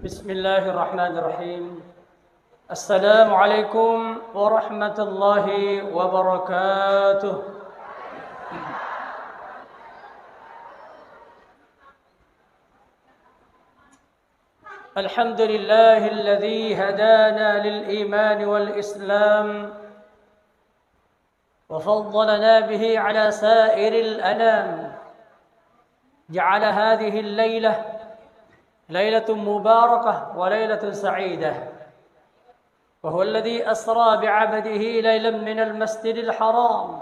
بسم الله الرحمن الرحيم. السلام عليكم ورحمة الله وبركاته. الحمد لله الذي هدانا للإيمان والإسلام وفضلنا به على سائر الأنام. جعل هذه الليلة ليلة مباركة وليلة سعيدة، وهو الذي أسرى بعبده ليلا من المسجد الحرام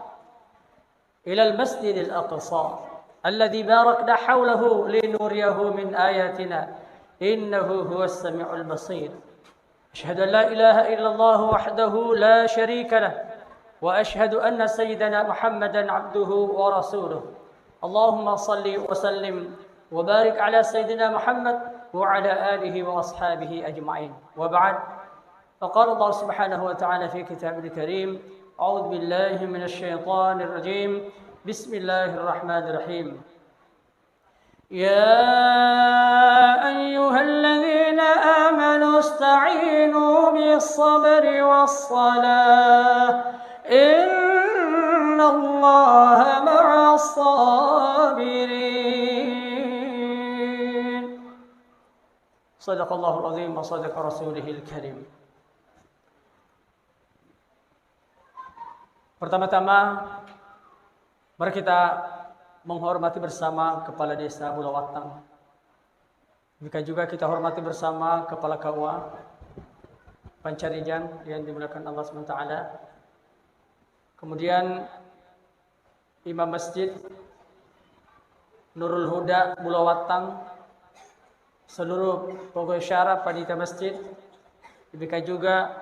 إلى المسجد الأقصى الذي باركنا حوله لنريه من آياتنا إنه هو السميع البصير. أشهد أن لا إله إلا الله وحده لا شريك له، وأشهد أن سيدنا محمدا عبده ورسوله. اللهم صل وسلم وبارك على سيدنا محمد وعلى آله وأصحابه أجمعين. وبعد، فقال الله سبحانه وتعالى في كتابه الكريم: أعوذ بالله من الشيطان الرجيم. بسم الله الرحمن الرحيم. يا أيها الذين آمنوا استعينوا بالصبر والصلاة إن الله مع الصابرين. صدق الله العظيم وصدق رسوله الكريم. Pertama-tama, mari kita menghormati bersama Kepala Desa Bulawatang. Demikian juga kita hormati bersama Kepala KUA Pancarijang yang dimuliakan Allah SWT. Kemudian Imam Masjid Nurul Huda Bulawatang, seluruh pokok syaraf panitia masjid. Demikian juga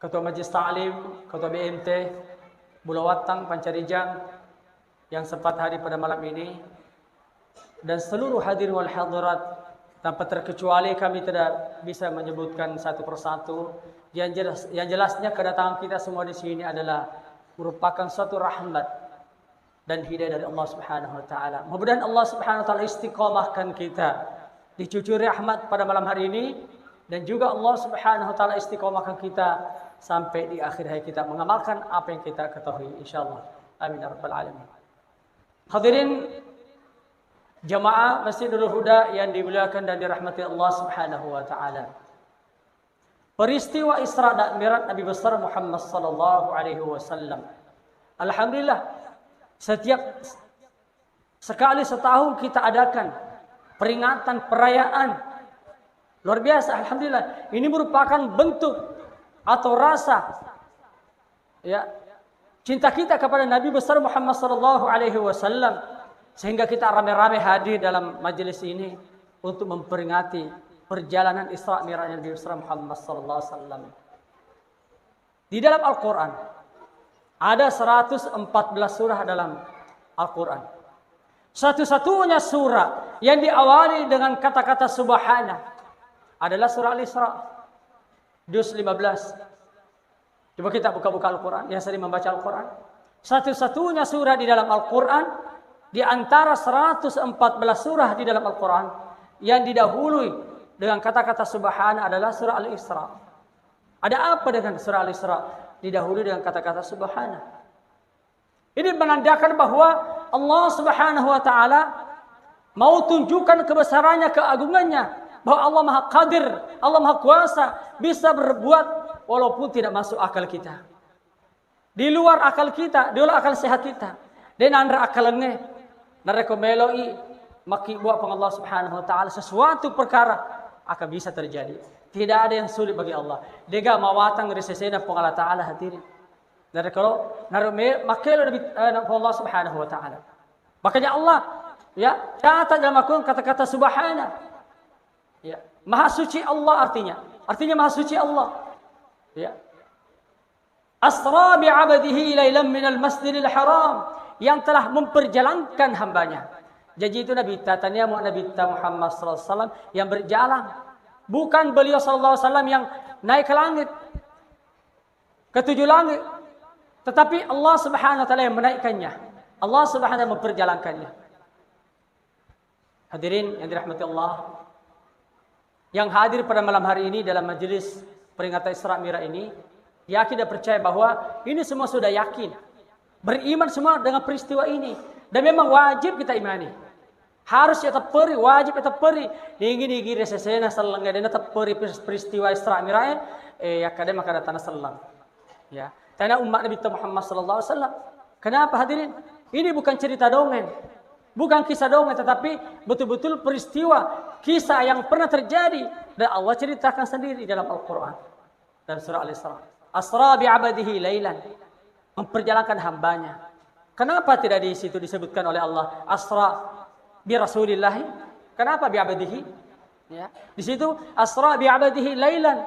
Ketua Majlis Ta'lim, Ketua BMT Bulawatang Pancarijang yang sempat hadir pada malam ini, dan seluruh hadirin wal hadirat tanpa terkecuali. Kami tidak bisa menyebutkan satu persatu. Yang jelasnya kedatangan kita semua di sini adalah merupakan suatu rahmat dan hidayah dari Allah Subhanahu wa taala. Mudah-mudahan Allah Subhanahu wa taala istiqomahkan kita dicucuri rahmat pada malam hari ini, dan juga Allah Subhanahu wa taala istiqomahkan kita sampai di akhir hayat kita mengamalkan apa yang kita ketahui insyaallah. Amin ya rabbal alamin. Hadirin jamaah Masjidul Huda yang dimuliakan dan dirahmati Allah Subhanahu wa taala. Peristiwa Isra dan Mi'raj Nabi besar Muhammad sallallahu alaihi wasallam, alhamdulillah, setiap sekali setahun kita adakan peringatan perayaan luar biasa. Alhamdulillah, ini merupakan bentuk atau rasa cinta kita kepada Nabi besar Muhammad sallallahu alaihi wasallam, sehingga kita rame-rame hadir dalam majelis ini untuk memperingati perjalanan Isra Mi'raj Nabi besar Muhammad sallallahu alaihi wasallam. Di dalam Al-Qur'an ada 114 surah dalam Al-Quran. Satu-satunya surah yang diawali dengan kata-kata subhana adalah surah Al-Isra, juz 15. Coba kita buka-buka Al-Quran, yang sering membaca Al-Quran. Satu-satunya surah di dalam Al-Quran, di antara 114 surah di dalam Al-Quran, yang didahului dengan kata-kata subhana adalah surah Al-Isra. Ada apa dengan surah Al-Isra didahului dengan kata-kata subhana? Ini menandakan bahwa Allah Subhanahu wa taala mau tunjukkan kebesarannya, keagungannya, bahwa Allah Maha Qadir, Allah Maha Kuasa, bisa berbuat walaupun tidak masuk akal kita. Di luar akal kita, di luar akal sehat kita. Dan andra akalnya nareko meloi maki buat Allah Subhanahu wa taala sesuatu perkara akan bisa terjadi. Tidak ada yang sulit bagi Allah. Dega mawatang risesena pong Allah taala hadirin. Dari kalau narume makelo Allah Subhanahu wa taala. Makanya Allah catat dalam Al-Qur'an kata-kata subhana. Maha suci Allah artinya maha suci Allah. Asra bi 'abdihi lailan minal masjidil haram, yang telah memperjalankan hambanya. Jadi itu Nabi tatanya Nabi Muhammad sallallahu alaihi wasallam yang berjalan, bukan beliau sallallahu alaihi wasallam yang naik ke langit, ke 7 langit, tetapi Allah Subhanahu wa taala yang menaikkannya. Allah Subhanahu wa taala memperjalankannya. Hadirin yang dirahmati Allah, yang hadir pada malam hari ini dalam majelis peringatan Isra Mi'raj ini, yakin dan percaya bahwa ini semua sudah yakin. Beriman semua dengan peristiwa ini. Dan memang wajib kita imani. Harus ya teperi, wajib ya teperi. Ninggi resesena sallang gadena teperi peristiwa Isra Mi'raj, ya kadang maka datang sallang. Ya, karena umat Nabi Muhammad sallallahu alaihi wasallam. Kenapa hadirin? Ini bukan cerita dongeng. Bukan kisah dongeng, tetapi betul-betul peristiwa kisah yang pernah terjadi dan Allah ceritakan sendiri dalam Al-Qur'an. Dalam surah Al-Isra. Asra bi'abadihi lailan. Memperjalankan hambanya. Kenapa tidak di situ disebutkan oleh Allah asra bi Rasulillah? Kenapa bi'abadihi? Ya. Di situ asra bi'abadihi lailan.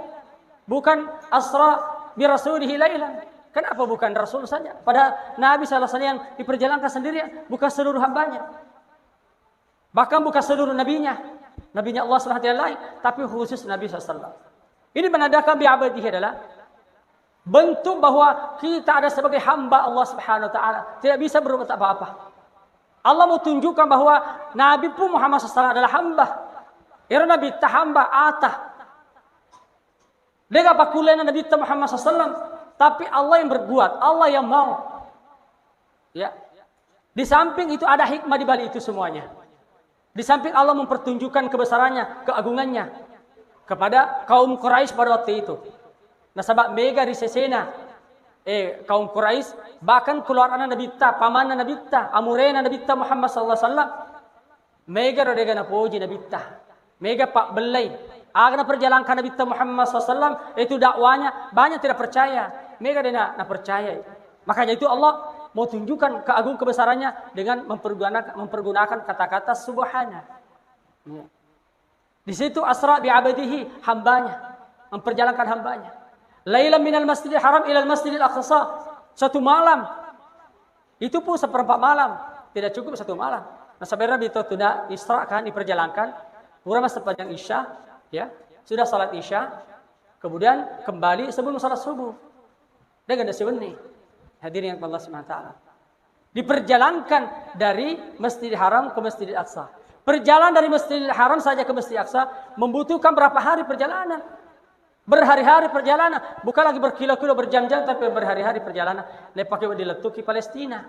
Bukan asra bi Rasulihi lailan. Kenapa bukan Rasul saja? Pada Nabi sallallahu alaihi wasallam yang diperjalankan sendirian, bukan seluruh hambanya. Bahkan bukan seluruh nabinya. Nabinya Allah Subhanahu wa taala, tapi khusus Nabi sallallahu alaihi wasallam. Ini menandakan bi'abadihi adalah bentuk bahwa kita ada sebagai hamba Allah Subhanahu wa taala, tidak bisa berbuat apa-apa. Allah mau tunjukkan bahwa Nabi pun Muhammad SAW adalah hamba. Era Nabi ta hamba atah. Dia pakulena Nabi Muhammad SAW, tapi Allah yang berbuat, Allah yang mau. Ya. Di samping itu ada hikmah di balik itu semuanya. Di samping Allah mempertunjukkan kebesarannya, keagungannya kepada kaum Quraisy pada waktu itu. Nasabak mega di sesena kaum Quraisy bahkan keluar anak Nabi ta, pamanna Nabi ta, amurena Nabi ta Muhammad sallallahu alaihi wasallam. Mega rodega na puji Nabi ta. Mega pak belai. Agak perjalankan Nabi Muhammad SAW itu dakwanya banyak tidak percaya. Mereka dia nak percaya. Makanya itu Allah mau tunjukkan keagung kebesarannya dengan mempergunakan kata-kata subhana. Di situ asra bi'abadihi, hambanya, memperjalankan hambanya. Lailan minal masjidil haram ilal masjidil aqsa. Satu malam. Itu pun seperempat malam. Tidak cukup satu malam. Nah sebenarnya itu tidak Isra kan diperjalankan. Kurang sepanjang Isya. Ya, sudah salat Isya, kemudian kembali sebelum salat subuh. Dengan sebenarnya hadirin yang Allah Subhanahu wa taala. Diperjalankan dari Masjidil Haram ke Masjidil Aqsa. Perjalanan dari Masjidil Haram saja ke Masjidil Aqsa membutuhkan berapa hari perjalanan? Berhari-hari perjalanan, bukan lagi berkilo-kilo berjam-jam tapi berhari-hari perjalanan. Lepake diletuki Palestina.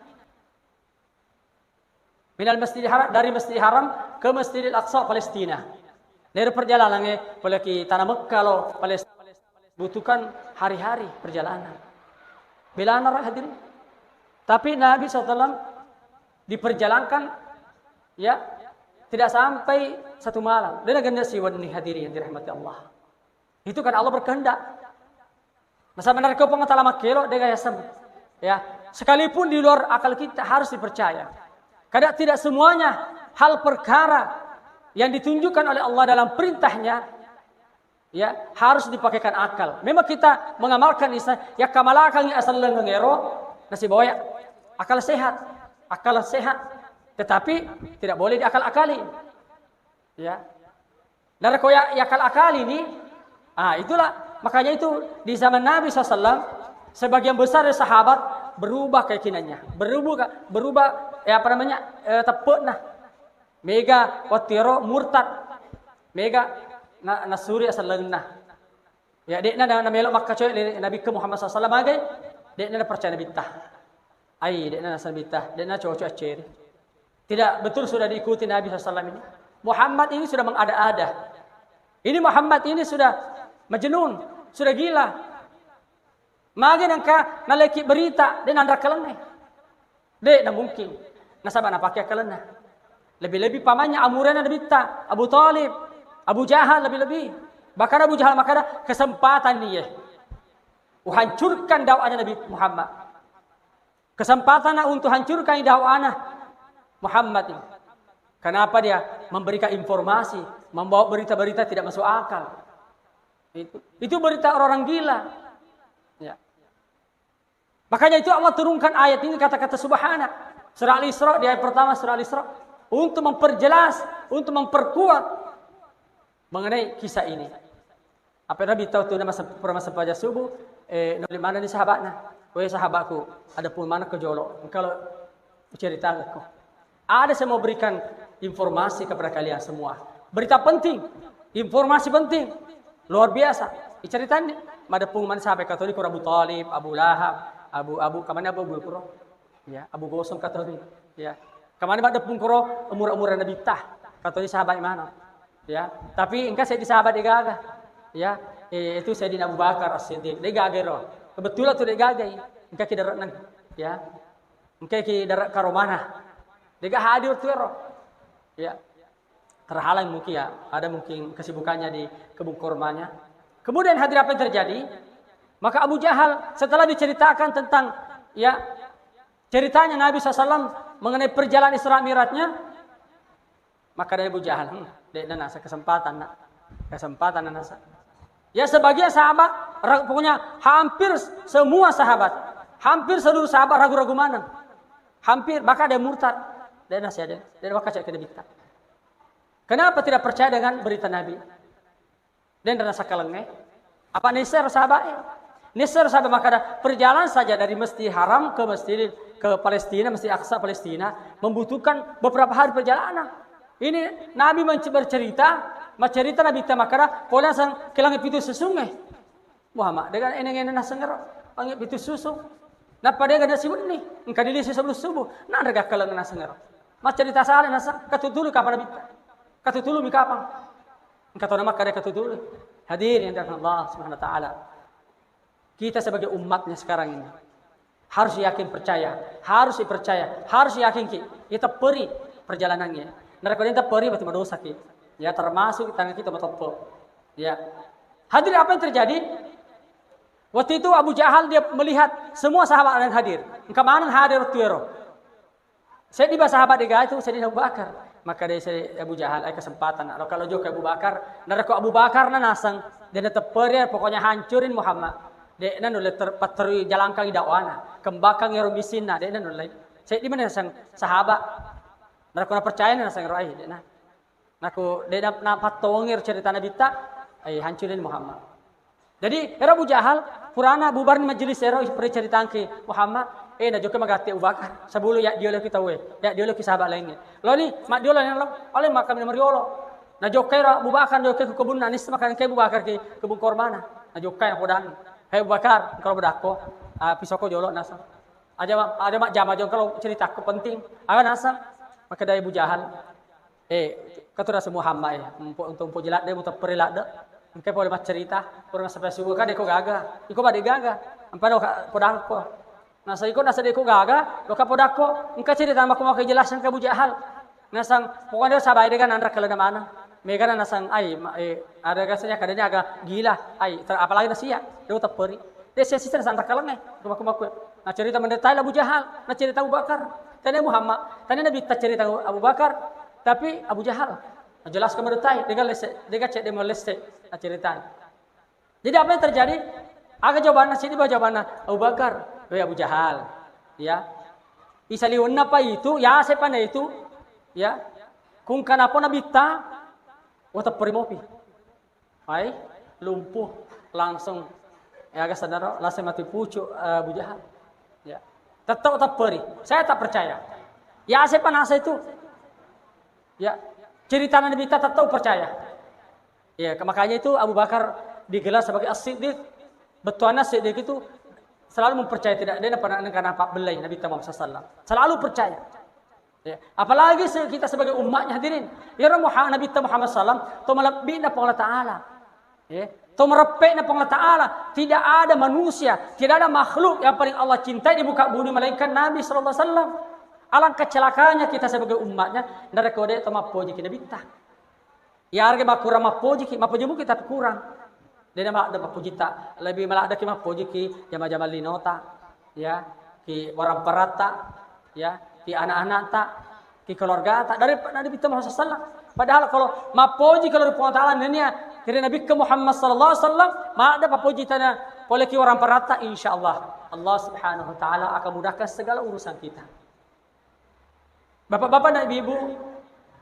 Minal Masjidil Haram, dari Masjidil Haram ke Masjidil Aqsa Palestina. Dari perjalanannya, apalagi tanah Mekah loh, Palestina butuhkan hari-hari perjalanan. Belana hadirin. Tapi Nabi SAW diperjalankan, ya tidak sampai satu malam. Dan agak nasi wadni hadirin yang dirahmati Allah. Itu kan Allah berkehendak. Masa benar kau pengatala makelo dia gaya sem. Ya, sekalipun di luar akal kita harus dipercaya. Kadang tidak semuanya hal perkara yang ditunjukkan oleh Allah dalam perintahnya, ya harus dipakaikan akal. Memang kita mengamalkan istilah ya kamalakang asal lengero nasi boya akal sehat, tetapi tidak boleh diakal-akali. Ya, dari koyak ya akal-akali ini, itulah makanya itu di zaman Nabi SAW sebagian besar dari sahabat berubah keyakinannya, berubah tepuk nah. Mega watiro murtad. Mega nasuri asal lengnah. Ya dekna na melok Makkah coy Nabi ke Muhammad sallallahu alaihi wasallam dekna percaya Nabi tah. Ai dekna asal bitah, dekna cowok aceri. Tidak betul sudah diikuti Nabi sallallahu alaihi wasallam ini. Muhammad ini sudah mengada-ada. Ini Muhammad ini sudah majnun, sudah gila. Magi nangka naleki berita dan andra kelene. Dek mungkin. Nasaba na pakai kelene. Lebih-lebih pamannya amurena Nabi ta, Abu Talib, Abu Jahal lebih-lebih. Bahkan Abu Jahal maka ada kesempatan dia. Hancurkan dakwahnya Nabi Muhammad. Kesempatan untuk hancurkan dakwahnya Muhammad ini. Kenapa dia memberikan informasi, membawa berita-berita tidak masuk akal. Itu berita orang gila. Ya. Makanya itu Allah turunkan ayat ini kata-kata subhana. Surah Al-Isra di ayat pertama surah Al-Isra. Untuk memperjelas, untuk memperkuat mengenai kisah ini. Apa Nabi tahu tu nama sepaja subuh, di mana ni sahabatnya? Wahai sahabatku, ada pun mana kejolok. Kalau cerita aku, ada saya mau berikan informasi kepada kalian semua. Berita penting Informasi penting, luar biasa. Diceritain madepung man sahabat Katolik Abu Talib, Abu Lahab, Abu kamana Abu Kuro, ya Abu Gosong Katolik, ya kamana madepung kuro umur-umuran Nabi tah Katolik sahabat mana, ya. Tapi engkau saya di sahabat digaga, ya. Itu saya di Abu Bakar As-Siddiq, digaga roh. Kebetulan tuh digaga, engkau kidarat nang, ya. Engkau kidarat karomana, digaga hadir tuh roh, ya. Terhalang mungkin ya, ada mungkin kesibukannya di kebun kurmanya. Kemudian hadir apa yang terjadi? Maka Abu Jahal setelah diceritakan tentang ya ceritanya Nabi SAW mengenai perjalanan Isra Mi'rajnya, maka dari Abu Jahal, nasa kesempatan nasa. Ya sebagian sahabat, pokoknya hampir semua sahabat, hampir seluruh sahabat ragu-ragu mana, hampir bahkan ada murtad, dan nasi ada, dan bakal cek kedebita. Kenapa tidak percaya dengan berita Nabi? Dan rasa kelengeh. Apa nisar sahabat? Nisar sahabat maka ada perjalanan saja dari Masjid Haram ke Palestina, Masjid Aqsa Palestina membutuhkan beberapa hari perjalanan. Ini Nabi bercerita Nabi tamakara pola sang kelangit pitu sesungguh. Muhammad dengan eneng nasengar angit pitu susu. Napa dia gada sibut ni? Engkau dili sebelum subuh. Nah rega keleng nasengar. Mas cerita salah nasa katutulu kapan Nabi? Katutulu mi kapang. Engkau tahu nama kada katutulu. Hadir yang dirahmati Allah Subhanahu wa taala. Kita sebagai umatnya sekarang ini harus yakin percaya, harus dipercaya, harus yakin kita peri perjalanannya. Nareko kita peri berarti dosa kita. Ya termasuk tangan kita bertopo. Ya. Hadir apa yang terjadi? Waktu itu Abu Jahal dia melihat semua sahabat yang hadir. Engkau mana hadir tuero. Saya di sahabat dia itu saya di Abu Bakar. Maka dari Abu Jahal ada kesempatan. Kalau jauh ke Abu Bakar, nareko Abu Bakar nasang dia terperi pokoknya hancurin Muhammad. Dia nulai terpatri jalangkang dakwana, kembakang yang rumisin dia nulai. Saya di mana sang sahabat. Nareko na percaya nasang roai dia nah. Naku dia na patongir cerita Nabi tak hancurin Muhammad. Jadi era Abu Jahal purana bubar ni majelis era cerita ke Muhammad na juga magati Abu Bakar sebelum ya dia kita ya dia lagi sahabat lainnya lo ni mak dia lain oleh makam mariolo na jokai Abu Bakar jokai ke kebun nanis makan ke Abu Bakar ke kebun kormana na jokai na kodan hai Abu Bakar kalau bedako pisoko jolo nasa ada mak jama jong kalau cerita ke penting ada nasa maka dari Abu Jahal katura semua Muhammad untuk jelat dia untuk perilat dah engkau boleh mak cerita kurang sampai subuh kan dia kau gaga iko bade gaga ampano kodako nasa deko gaga loka podako engkau cerita mak mau kejelasan ke Abu Jahal nasang pokoknya sabai dengan andra kalau mana mega nasang ada rasanya kadanya agak gila apalagi nasia dia teperi dia sesi nasang andra kalau kumaku nah cerita mendetail Abu Jahal nah cerita Abu Bakar tanya Muhammad tanya Nabi cerita Abu Bakar tapi Abu Jahal jelas mendetail dia cek dia melestek cerita. Jadi apa yang terjadi? Agak jawaban sini jawaban Abu Bakar, Abu Jahal, ya. Isaliwan apa itu? Ya siapa itu? Ya. Kung kenapa nabita? Wata perimopi. Ay, lumpuh langsung. Ya agak sadar langsung mati pucuk Abu Jahal. Ya. Tetap peri. Saya tak percaya. Ya siapa nasa itu? Ya. Cerita Nabi kita tetap percaya. Ya, makanya itu Abu Bakar digelar sebagai As-Siddiq. Betuana Siddiq itu selalu mempercayai tidak dia pernah karena Pak belai Nabi Muhammad SAW. Selalu percaya. Ya. Apalagi kita sebagai umatnya hadirin. Ya Nabi Muhammad SAW to malabbi na Allah Taala. Ya. To merepek na Allah Taala. Tidak ada manusia, tidak ada makhluk yang paling Allah cintai di muka bumi malaikat Nabi sallallahu alaihi wasallam. Alangkah celakanya kita sebagai umatnya dari kode to mapoji kita bitah. Ya harga kurang mapoji mu kita kurang. Dia nama ada mapoji tak lebih malah ada ki mapoji ki jama-jama linota ya ki orang perata ya ki anak-anak tak ki keluarga tak dari Nabi Muhammad sallallahu. Padahal kalau mapoji kalau Allah Taala nanya dari Nabi Muhammad sallallahu alaihi wasallam ma ada mapoji tanah boleh ki orang perata insyaallah Allah Subhanahu wa taala akan mudahkan segala urusan kita. Bapak-bapak dan ibu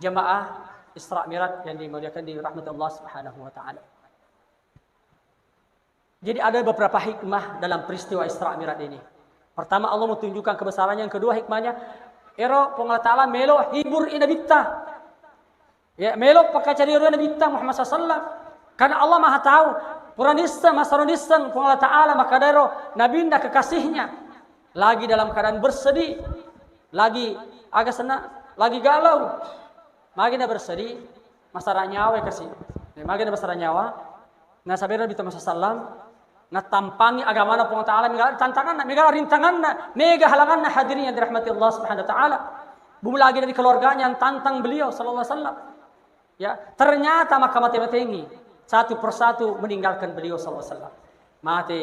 jamaah Isra Mi'raj yang dimuliakan di rahmat Allah Subhanahu wa taala. Jadi ada beberapa hikmah dalam peristiwa Isra Mi'raj ini. Pertama Allah menunjukkan kebesarannya, yang kedua hikmahnya ero Allah Taala melo hibur ina bitta. Ya, melok pakai cari orang Nabi kita Muhammad sallallahu. Karena Allah Maha tahu. Puranista, masaronista, Allah Ta'ala maka daro Nabi nda kekasihnya lagi dalam keadaan bersedih, lagi agak senang, lagi galau, magi nda bersedih, masalah nyawa kasih, magi nda masalah nyawa. Nah sabira Nabi Muhammad sallallahu na tampangi agama na Allah Ta'ala mega tantangan, mega rintangan, mega halangan na hadirin yang dirahmati Allah Subhanahu Wa Ta'ala. Belum lagi dari keluarganya yang tantang beliau sallallahu alaihi wasallam. Ya, ternyata maka mati-mati satu persatu meninggalkan beliau sallallahu alaihi wasallam. Mati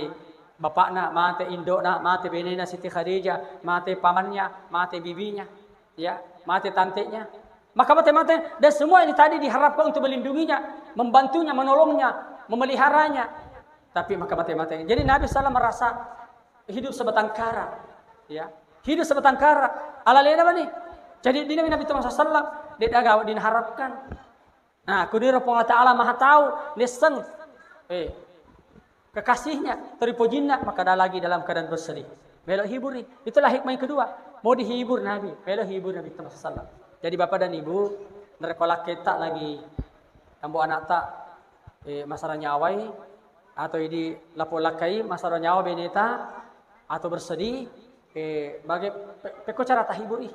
bapaknya, mati indoknya, mati benena Siti Khadijah, mati pamannya, mati bibinya, ya, mati tantenya. Maka mati-mati dan semua ini tadi diharapkan untuk melindunginya, membantunya, menolongnya, memeliharanya. Tapi maka mati-mati. Jadi Nabi sallallahu merasa hidup sebatang kara, ya. Hidup sebatang kara. Ala lain apa nih? Jadi di Nabi Muhammad sallallahu dia agak diharapkan. Nah, kudira Allah Ta'ala Maha tahu niseng kekasihnya teripojinna maka dah lagi dalam keadaan bersedih. Melok hiburi. Itulah hikmah yang kedua. Mau dihibur Nabi, melok hibur Nabi Muhammad sallallahu. Jadi bapak dan ibu nerekolak kita lagi ambo anak tak masalah nyawai atau di lapolakai masalah nyawa beneta atau bersedih bagi peko cara tahiburi.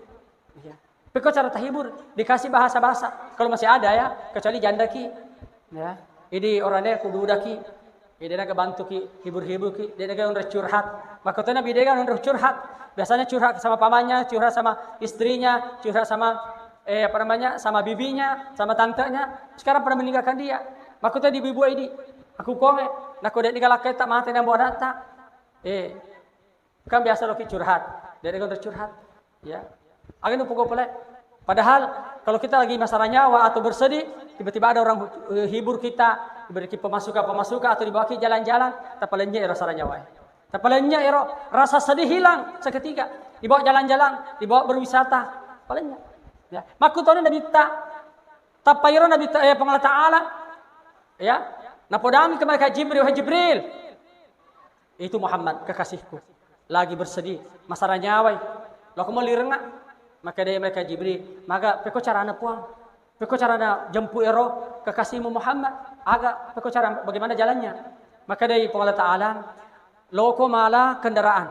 Ya. Peko cara tahibur dikasih bahasa-bahasa kalau masih ada ya, kecuali janda ki. Ya. Ini orangnya kudu daki. Dia nak bantu ki hibur-hibur ki, dia nak curhat. Maka tu Nabi dia kan curhat. Biasanya curhat sama pamannya, curhat sama istrinya, curhat sama sama bibinya, sama tantenya. Sekarang pernah meninggalkan dia. Maka tu di bibu ini aku kome, nak kau dia nikah tak mati dan buat data. Kan biasa loki curhat. Dia kan curhat. Ya. Agen pukul pelek. Padahal kalau kita lagi masalah nyawa atau bersedih, tiba-tiba ada orang hibur kita, diberi pemasukan atau dibawa ke jalan-jalan, tapalenya rasa nyawa. Tapalenya rasa sedih hilang seketika. Dibawa jalan-jalan, dibawa berwisata, palenya. Ya. Makutone Nabi tapayro Nabi Allah Ta'ala. Ya. Napodami ke mereka Jibril. Itu Muhammad kekasihku. Lagi bersedih, masalah nyawa. Lalu mau lirengak. Maka dia mereka Jibril, maka peko cara anak puang, peko cara anak jemput kekasihmu Muhammad, agak peko cara bagaimana jalannya. Maka dari Allah Ta'ala, loko malah kendaraan,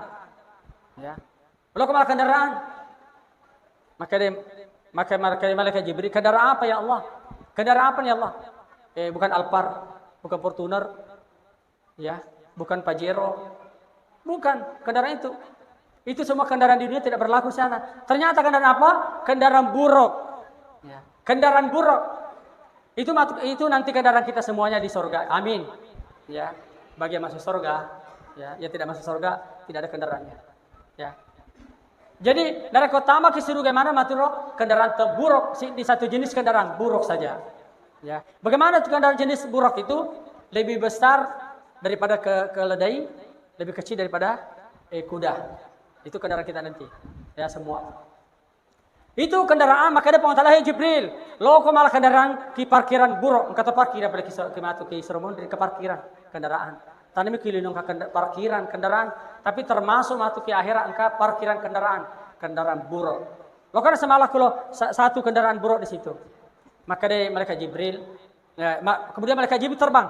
ya, loko malah kendaraan. Maka mereka Jibril, kendaraan apa ya Allah? Kendaraan apa ya Allah? Bukan Alphard, bukan Fortuner, ya, bukan Pajero, bukan kendaraan itu. Itu semua kendaraan di dunia tidak berlaku di sana. Ternyata kendaraan apa? Kendaraan buruk. Ya. Kendaraan buruk. Itu nanti kendaraan kita semuanya di surga. Amin. Ya. Bagi yang masuk surga, ya, yang tidak masuk surga tidak ada kendaraannya. Ya. Jadi dari kota mah ke surga mana maturo kendaraan terburuk di satu jenis kendaraan buruk saja. Ya. Bagaimana kendaraan jenis buruk itu lebih besar daripada keledai, lebih kecil daripada kuda. Itu kendaraan kita nanti. Ya semua. Itu kendaraan maka ada pengetahuan Jibril. Loko malah kendaraan di parkiran buruk. Engkau parkiran pada ke Sermon dari ke parkiran kendaraan. Tanami kilinong ke parkiran kendaraan. Tapi termasuk masuk ke akhirat engkau parkiran kendaraan buruk. Loko ada semalah kalau satu kendaraan buruk di situ. Maka dari mereka Jibril. Ya, kemudian mereka Jibril terbang.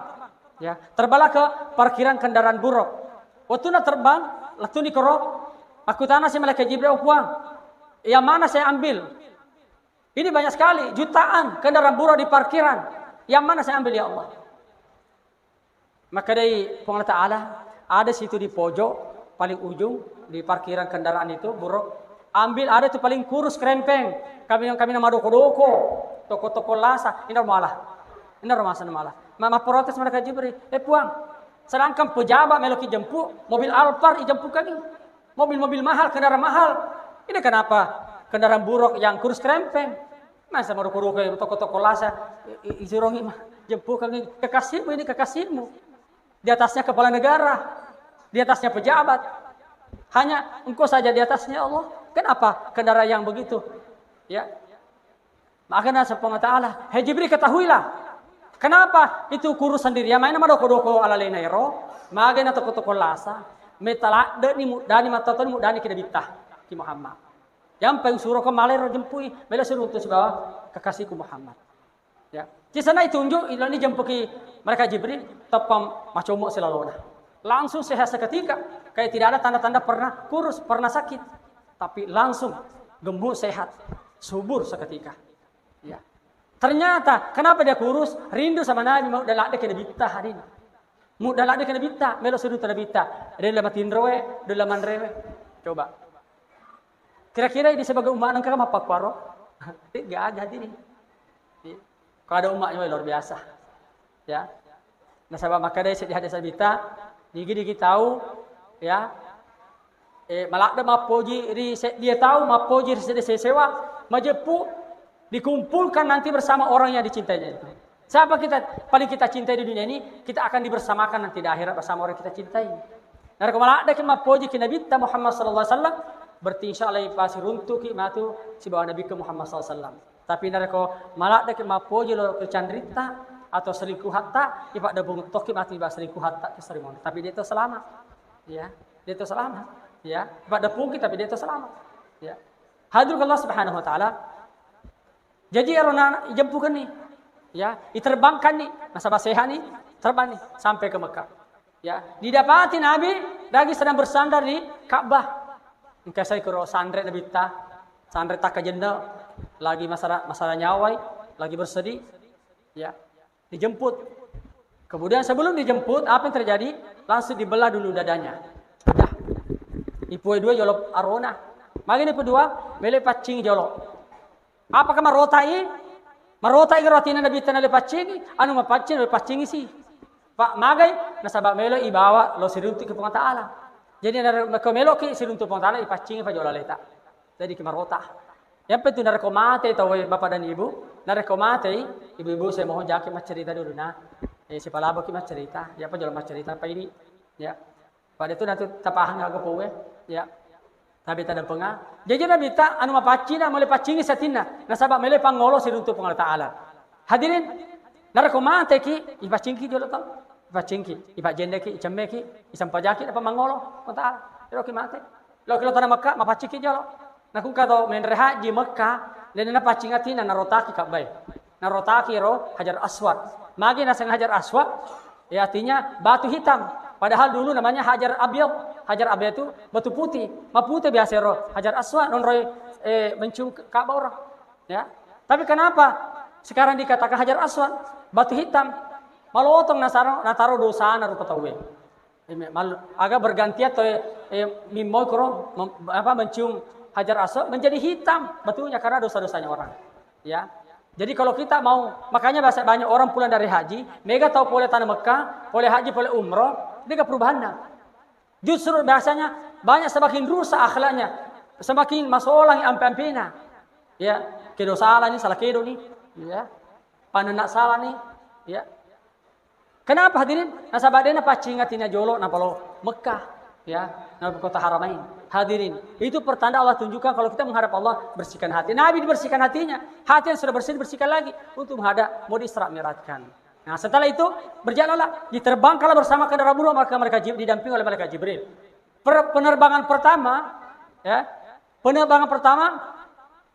Ya, terbang ke parkiran kendaraan buruk. Waktu nak terbang, lalu ni kero. Aku tanya si malaikat Jibril, puang, yang mana saya ambil? Ini banyak sekali, jutaan kendaraan buruk di parkiran. Yang mana saya ambil ya Allah? Maka dari Allah Ta'ala, ada situ di pojok, paling ujung, di parkiran kendaraan itu, buruk. Ambil, ada itu paling kurus, krempeng. Kami nama doko-doko, toko-toko lasa. Ini rumah sana malah. Mama protes malaikat Jibril, puang, sedangkan pejabat meloki jemput, mobil Alphard dijemput kami. Mobil-mobil mahal, kendaraan mahal. Ini kenapa? Kendaraan buruk yang kurus krempeng. Masa mau ruko-ruko toko-toko lasa. Izirongi mah. Jemput kami. Kekasihmu ini kekasihmu. Di atasnya kepala negara. Di atasnya pejabat. Hanya engkau saja di atasnya Allah. Kenapa? Kendaraan yang begitu. Ya. Makanya subhanahu wa ta'ala. Hei Jibril ketahuilah. Kenapa? Itu kurus sendiri. Yang mana madoko-doko ala lenairo. Magana toko-toko lasa. Metala dani mataton dani kita bitah ki Muhammad. Yang paling suruh ke maler jempui, mela suruh tu sebab kekasihku Muhammad. Ya. Di sana ditunjuk ini jempuki mereka Jibril tepam macam mau selalu. Langsung sehat seketika. Kayak tidak ada tanda-tanda pernah kurus, pernah sakit. Tapi langsung gemuk sehat, subur seketika. Ya. Ternyata kenapa dia kurus? Rindu sama Nabi, mau dalak dia kena bitah hari ini. Mau dalak dia kena bitah, melo sudut kena bitah. Dia lama tinroe, dia lama rewe. Coba. Kira-kira ini sebagai umat nangka apa kuaro? Tidak ada hadirin. Kalau ada umatnya luar biasa. Ya. Nah sebab maka dia sedih hadis bita, digi tahu ya. Malak dia mapoji dia tahu mapoji saya sewa majepu dikumpulkan nanti bersama orang yang dicintainya itu. Siapa paling kita cintai di dunia ini, kita akan dibersamakan nanti di akhirat bersama orang yang kita cintai. Nah, kalau ada kema poji ki Nabi Muhammad sallallahu alaihi wasallam, berarti insyaallah pasti runtuh ki matu si bawa Nabi ke Muhammad sallallahu alaihi wasallam. Tapi nareko malak ada kema poji lo kecandrita atau selingkuh hatta, ipak ada bungut toki mati ipak selingkuh hatta keserimon. Tapi dia itu selamat. Ya, dia itu selamat. Ya, ipak ada pungki tapi dia itu selamat. Ya. Hadir Allah Subhanahu wa taala. Jadi arona jempukan nih. Ya, diterbangkan nih, masa basehan nih, terbang nih sampai ke Mekah. Ya, didapati Nabi lagi sedang bersandar di Ka'bah. Engkau saya kuro sandre Nabi sandre tak kejenda, lagi masalah nyawai, lagi bersedih. Ya, dijemput. Kemudian sebelum dijemput, apa yang terjadi? Langsung dibelah dulu dadanya. Dah. Ipu dua jolop arona. Magini kedua, mele pacing jolop. Apakah marotai? Marotai rotina Nabi tanah lepacing, anu mapacing lepacing sih. Pak magai nasabak melo ibawa lo siruntuk ke Taala. Jadi nara melo ki siruntuk Taala ipacing pa jola leta. Jadi ki marota. Yang penting nara komate tahu bapak dan ibu, nara komate ibu-ibu saya mohon jaki mas cerita dulu nah. Si palabo ki mas cerita, ya apa jola mas cerita apa ini? Ya. Pada itu nanti tapahan agak powe, ya. Tapi tak ada pengah. Jadi Nabi tak anu mapacina mulai pacingi satina. Nasabak mulai pangolo siruntuk Allah Taala. Hadirin, narako mate ki ipacingki jolo tau. Ipacingki, ipajende ki, icemme ki, isampajaki apa mangolo Allah Taala. Iro ki mate. Lo kilo tanah Mekah mapaciki jolo. Nakung kato menre haji Mekah, dan na pacingatina narotaki kabay. Narotaki ro Hajar Aswad. Magi nasang Hajar Aswad, ya artinya batu hitam. Padahal dulu namanya Hajar Abyad. Hajar Abyad itu batu putih. Maputih biasa roh. Hajar Aswad non roy mencium Ka'bah orang. Ya. Tapi kenapa sekarang dikatakan Hajar Aswad batu hitam? Malotong nataro dosa naru patawe. Agak berganti atau mimoy kro mencium Hajar Aswad menjadi hitam batunya karena dosa-dosanya orang. Ya. Jadi kalau kita mau, makanya banyak orang pulang dari haji, mereka tahu boleh tanah Mekah, boleh haji, boleh umroh, dia perubahannya. Justru biasanya banyak semakin rusak akhlaknya, semakin masalah yang ampe-ampena. Ya, kedo salah nih, salah kedo nih, ya. Panenak salah nih, ya. Kenapa hadirin? Nasabah dena pacingatina jolo napalo Mekah, ya, na kota Haramain. Hadirin, itu pertanda Allah tunjukkan kalau kita menghadap Allah bersihkan hati. Nabi dibersihkan hatinya, hati yang sudah bersih dibersihkan lagi untuk menghadap mau Isra Mi'rajkan. Nah setelah itu berjalanlah, diterbangkanlah bersama kendaraan burung mereka didampingi oleh malaikat Jibril. Penerbangan pertama, ya, penerbangan pertama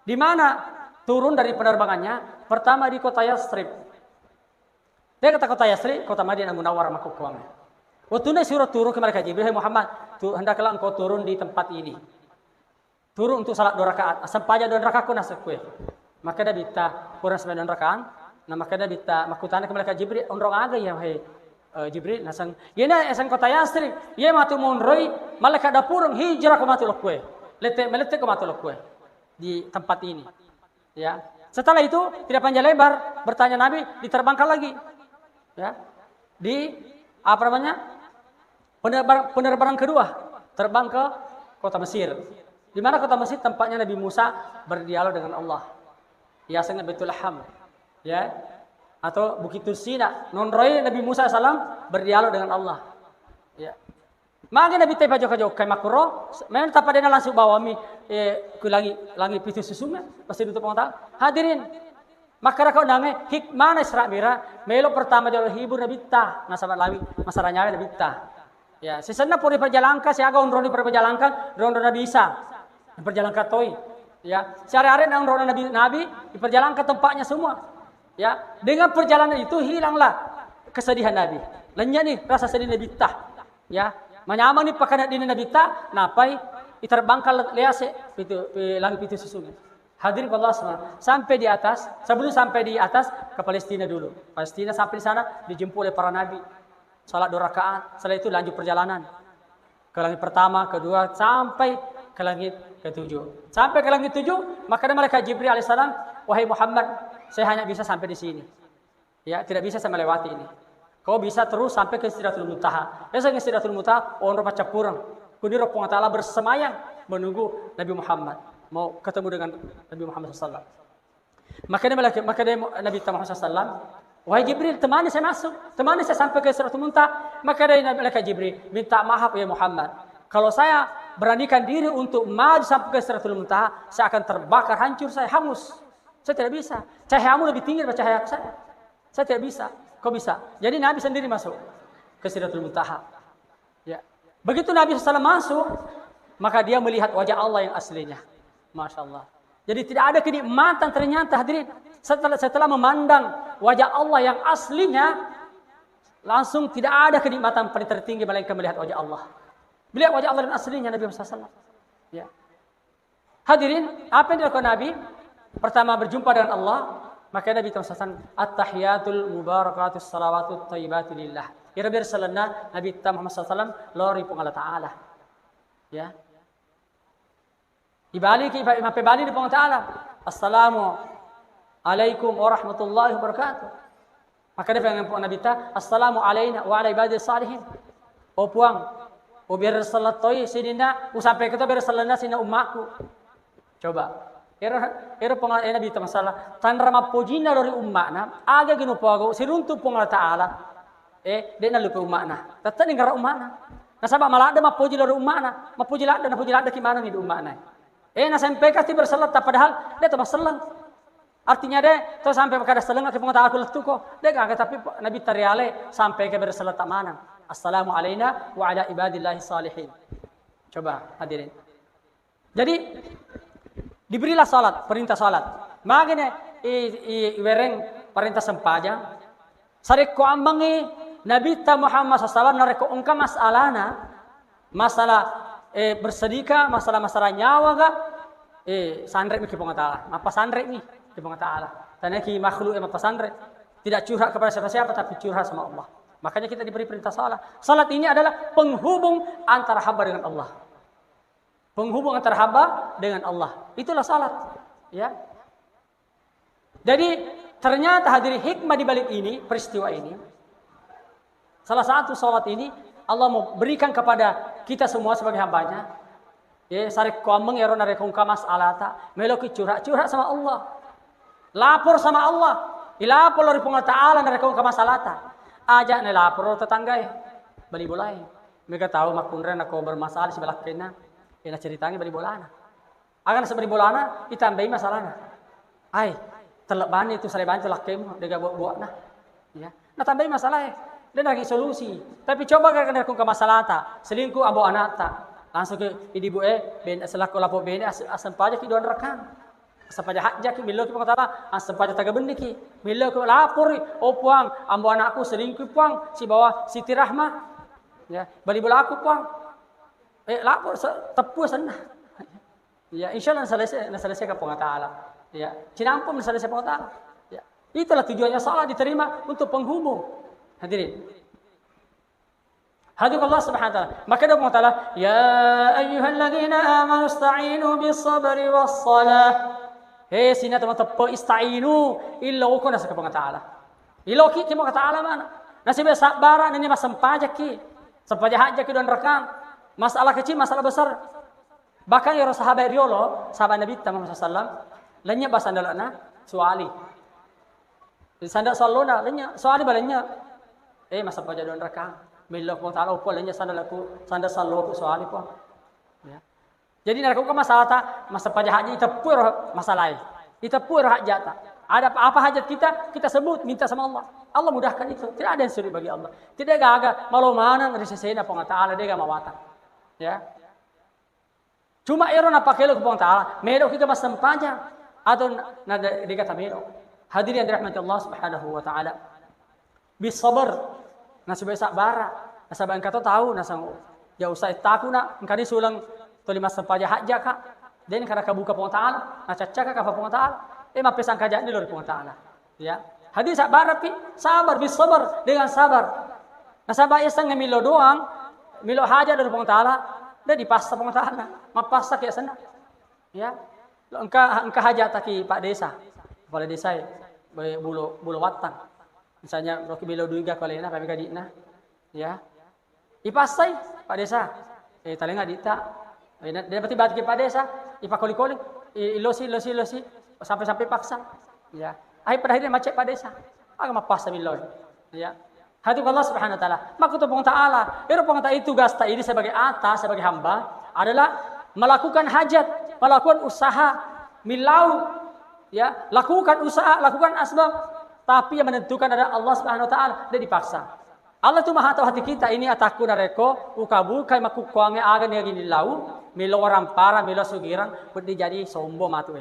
di mana turun dari penerbangannya? Pertama di kota Yastrib. Dia kata kota Yastrib, kota Madinah Munawwarah Makkah. Waktu ini suruh turun ke malaikat Jibril, "Hai Muhammad, hendaklah engkau turun di tempat ini. Turun untuk salat 2 rakaat. Asam paja 2 rakaat ku nasab kue." Maka dia minta kurang 9 rakaat. Nah maka dia minta makutana ke malaikat Jibril, "Onrong aga ya hai Jibril nasang. Yena esang kota Yastrib, ye matu monroi malaikat dapurung hijrah ke matu lokue. Melete ke matu lokue di tempat ini." Ya. Setelah itu tidak panjang lebar, bertanya Nabi, diterbangkan lagi. Ya. Di apa namanya? Penerbangan kedua, terbang ke kota Mesir. Di mana kota Mesir tempatnya Nabi Musa berdialog dengan Allah. Biasanya Baitul Laham, ya, atau Bukit Tursina. Nonroi Nabi Musa SAW berdialog dengan Allah. Ya. Maka Nabi tepa jauh-jauh kai makro, memang tak pada langsung bawa mi ke langi pitu susumnya, pasti untuk pengetahuan. Hadirin, maka kau name hikmah Isra Mi'raj, melo pertama jalur hibur Nabi ta, nasabat lawi masalahnya Nabi ta. Ya, sesana puri perjalankan, siaga unron di perjalankan, rondo Nabi Isa, perjalankan toy. Ya, sehari-hari nang rondo Nabi di perjalankan tempatnya semua. Ya, dengan perjalanan itu hilanglah kesedihan Nabi. Lenyap nih rasa sedih Nabi tah. Ya, menyamang nih pakaian di Nabi tah, napai iterbangkal lease itu langit itu susungan. Hadirin Allah semua, sampai di atas, sebelum sampai di atas ke Palestina dulu. Palestina sampai di sana dijemput oleh para nabi. Salat 2 rakaat, setelah itu lanjut perjalanan. Ke langit pertama, kedua, sampai ke langit ke-7. Sampai ke langit 7, maka ada malaikat Jibril alaihissalam, wahai Muhammad, saya hanya bisa sampai di sini. Ya, tidak bisa saya melewati ini. Kau bisa terus sampai ke Sidratul Muntaha. Biasa ke Sidratul Muntaha, orang rupa capurang. Kudiro Allah Ta'ala bersemayam menunggu Nabi Muhammad. Mau ketemu dengan Nabi Muhammad SAW. Maka dia Nabi Muhammad SAW, wahai Jibril, temani saya masuk. Temani saya sampai ke Sidratul Muntaha. Maka dari malaikat Jibril, minta maaf ya Muhammad. Kalau saya beranikan diri untuk maju sampai ke Sidratul Muntaha, saya akan terbakar, hancur, saya hangus. Saya tidak bisa. Cahayamu lebih tinggi daripada cahaya saya. Saya tidak bisa. Kau bisa. Jadi Nabi sendiri masuk ke Sidratul Muntaha. Ya. Begitu Nabi SAW masuk, maka dia melihat wajah Allah yang aslinya. Masya Allah. Jadi tidak ada kenikmatan ternyata hadirin. Setelah memandang wajah Allah yang aslinya, langsung tidak ada kenikmatan paling tertinggi melainkan melihat wajah Allah. Melihat wajah Allah yang aslinya Nabi SAW. Ya. Hadirin, apa yang dilakukan Nabi? Pertama berjumpa dengan Allah, maka Nabi SAW, at-tahiyatul mubarakatus salawatut tayyibatu lillah. Ya Rabbi sallallahu Nabi Muhammad SAW lori pun Allah Ta'ala. Ya. Ibalik mapebali di Allah Ta'ala. Assalamu alaikum warahmatullahi wabarakatuh. Maka dia pengen Nabi ta, assalamu alaina wa ala ibadis salihin. O puang, o biar salat toy sidina, sampai kita biar salana sina ummaku. Coba. Era pengal Nabi ta masalah tan rama pojina dari ummakna, aga ginu pago siruntu pun Allah Ta'ala. Dia na lupa ummakna. Tata ni ngara ummakna. Nasaba malada mapoji dari ummakna, mapoji lada ki mana ni ummakna. Sampai kasi bersalat padahal dia tak salat. Artinya dia tu sampai kada salat ke pengat aku letu ko. Dia kagak tapi Nabi tariale sampai ke bersalat tak mana. Assalamu alaina wa ala ibadillahi salihin. Coba hadirin. Jadi diberilah salat, perintah salat. Makanya iwereng perintah sempajang. Sarik ko ambangi Nabi Muhammad SAW nareko ungka masalahna masalah bersedekah, masalah nyawa ga sandrek mi kipong ta'ala. Apa sandrek mi kipong ta'ala. Tanya ki makhluk apa sandrek. Tidak curhat kepada siapa-siapa tapi curhat sama Allah. Makanya kita diberi perintah salat. Salat ini adalah penghubung antara hamba dengan Allah. Penghubung antara hamba dengan Allah. Itulah salat. Ya. Jadi ternyata hadiri hikmah di balik ini, peristiwa ini. Salah satu salat ini Allah mau berikan kepada kita semua sebagai hambanya. Sarik kuameng ya rona rekong kamas alata. Meloki curhat sama Allah. Lapor sama Allah. Ilapor dari pengal ta'ala na rekong kamas alata. Ajak na lapor tetanggay. Bali bolay. Mereka tahu makunren ako bermasalah sebelah kena. Ina ceritanya bali bolana. Akan seberi bolana itambahi masalahnya. Ay, terleban itu saleban itu lakem dega buat na. Ya. Nah tambahi masalahnya. Dia lagi solusi. Tapi coba kan kung kamasalata, selingkuh abo anata. Langsung ke ibu ben selaku lapo ben asam pajak ki doan rekam. Asam pajak hajak ki milo ki pangkatala, asam pajak taga bendi ki. Milo ki lapor o puang ambo anakku selingkuh puang si bawa Siti Rahmah. Ya, bali bola aku puang. Lapor tepu sana. Ya, insyaallah selesai ke pangkatala. Ya, cinampun selesai pangkatala. Ya. Itulah tujuannya salat diterima untuk penghubung. Hadirin. Hadirin Allah Subhanahu wa taala. Maka dia mengatakan, "Ya ayyuhalladzina amanu ista'inu bis-sabri was-salah." Sina teman-teman ista'inu illa ukuna sa kapang taala. Iloki ki mo taala mana? Nasibe sabara nani masampajak ki. Sampajak hajak ki don rekam. Masalah kecil, masalah besar. Bahkan ya sahabat riolo, sahabat Nabi Muhammad sallallahu lanya basandalana suali. Sanda sallona lanya suali balanya masa pajak don rekam. Milo ko taala upo lanya sanda sallo ko suali po. Ya. Jadi narko ka masalah ta masa pajak haji itapur masalah. Itapur hajat ta. Ada apa hajat kita sebut minta sama Allah. Allah mudahkan itu. Tidak ada yang sulit bagi Allah. Tidak gaga malu mana risesena po taala dia mawata. Ya. Cuma ero na pakelo ko po taala. Mero kita masampajak atau nada dikata mero. Hadirin yang dirahmati Allah Subhanahu wa taala. Bisabar. Nasa bisa bara. Nasa ba engkau tahu nasa ya usah taku na engkau sulang tolima sampaja hajja ka. Den kada kabuka pong taala, nacacaka ka pong taala. Mapesan kaja ni lor pong taala. Ya. Hadis sak bara pi sabar bisabar dengan sabar. Nasa ba isang milo doang, milo haja dari pong taala, dah dipasta pong taala. Mapasta kaya sana. Ya. Engkau hajat taki Pak Desa. Kepala desa bulu watang. Misalnya roki bilo duiga kalena kami kadina. Ya. Ipasai Pak Desa. Talenga dita. Dia berarti bagi Pak Desa, ipakoli-koli, ilosi sampai paksa. Ya. Ai pada akhirnya macet Pak Desa. Agak mapasa bilo. Ya. Hati Allah Subhanahu wa taala. Maka tu pong taala, pong taala itu tugas ini sebagai atas, sebagai hamba adalah melakukan hajat, melakukan usaha, milau, ya, lakukan usaha, lakukan asbab, tapi yang menentukan adalah Allah Subhanahu wa taala, dia dipaksa. Allah tu maha tahu hati kita ini ataku nareko, ukabu kai makukuange agan yang ini lau, milo orang para, milo sugiran, budi jadi sombong matu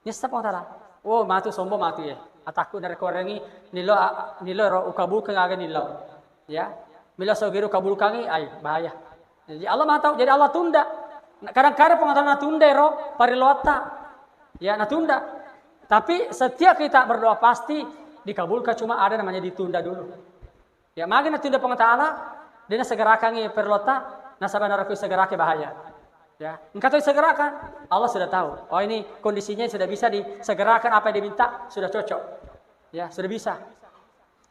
Nyesta pong taala. Oh, matu sombong matu Ataku nareko rengi nilo ro ukabu kai agan nilau. Ya. Milo sugiru kabul kangi ai bahaya. Jadi Allah maha tahu, jadi Allah tunda. Kadang-kadang pengetahuan natunda ro parilota. Ya, natunda. Tapi setiap kita berdoa pasti dikabulkan, cuma ada namanya ditunda dulu. Ya, maka natunda pengetahuan dia segerakan parilota, nasabah naraku segerakan bahaya. Ya, engkau tahu segerakan, Allah sudah tahu. Oh, ini kondisinya sudah bisa disegerakan, apa yang diminta sudah cocok. Ya, sudah bisa.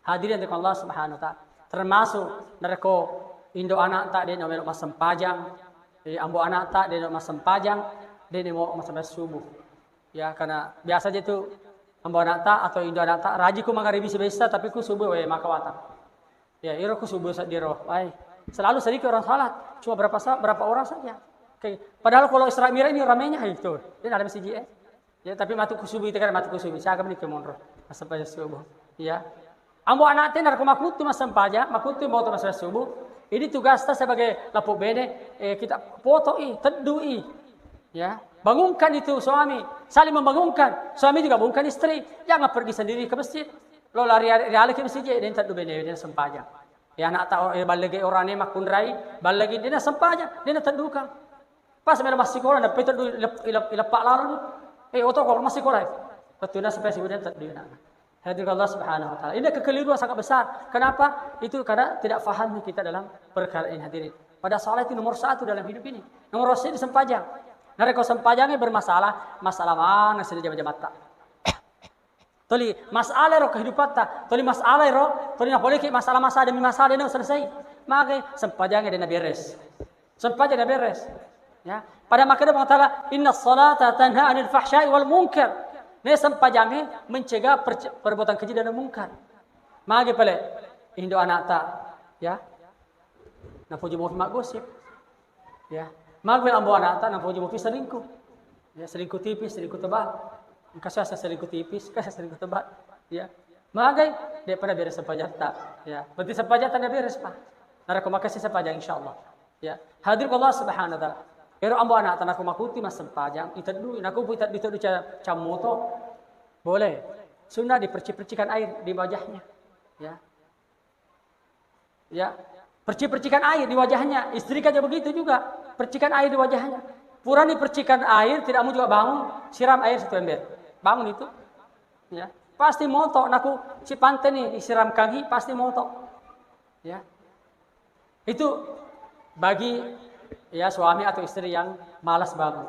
Hadirin dari Allah Subhanahu wa taala. Termasuk nareko Indo anak tak dia nomor masam pajang. Ambo anak tak dia nak sempajang, dia mau sampai subuh. Ya, karena biasa je tu ambo anak tak atau indo anak tak raji ku magharibi sebisa tapi ku subuh maka watang. Ya, iro ku subuh sadiro. Selalu sedikit orang salat, cuma berapa orang saja. Okay. Padahal kalau Isra Mi'raj ini ramainya itu. Dia ada masjid Ya, tapi matu ku subuh itu kan matu ku subuh. Saya akan menikah monro sampai subuh. Ya. Ambo anak teh narko makutu sempajang, makutu mau tu sampai subuh. Ini tugasnya sebagai lapuk bene, kita potoi, tedui, ya, bangunkan itu suami, saling membangunkan, suami juga bangunkan istri, jangan pergi sendiri ke masjid, lo lari ke masjid, dia tedu bene, dia sempajang, ya anak tahu balagi orang ni makundrai, balagi dia sempajang, dia tedukan, pas mereka masih sekolah, dapat tedu ilepak lalu, otak kalau masih sekolah, betulnya sampai sih dia tedu nak. Hadir Allah Subhanahu wa taala. Ini kekeliruan sangat besar. Kenapa? Itu karena tidak faham kita dalam perkara ini hadirin. Pada salat itu nomor 1 dalam hidup ini. Nomor 2 sempajang. Nah, kalau sempajangnya bermasalah, masalah mana sudah jam-jam tak. Toli masalah ro kehidupan tak. Toli masalah ro, toli nak boleh masalah-masalah demi masalah ini selesai. Maka sempajangnya dia beres. Sempajangnya beres. Ya. Pada makna Allah Taala, "Inna salata tanha 'anil fahsya'i wal munkar." Ini sempajangnya mencegah perbuatan keji dan mungkar. Magi pale Indo anak tak, ya. Napuji mofi mak gosip, ya. Magi ambo anak tak napuji mofi selingkuh, ya selingkuh tipis, selingkuh tebal. Kasih selingkuh tipis, kasih selingkuh tebal, ya. Magi dia pernah beres sempajang tak, ya. Berarti sempajang tanda beres pak. Nara makasih sempajang insyaallah, ya. Hadir Allah Subhanahu wa taala. Pero ambo anak tanah makuti mas sempajang itadu aku pun itadu camoto boleh sunnah dipercik-percikan air di wajahnya ya percik-percikan air di wajahnya istri kan begitu juga percikan air di wajahnya purani percikan air tidak mau juga bangun siram air satu ember bangun itu ya pasti moto naku si pantai nih disiram kaki pasti moto ya itu bagi ya suami atau istri yang malas bangun.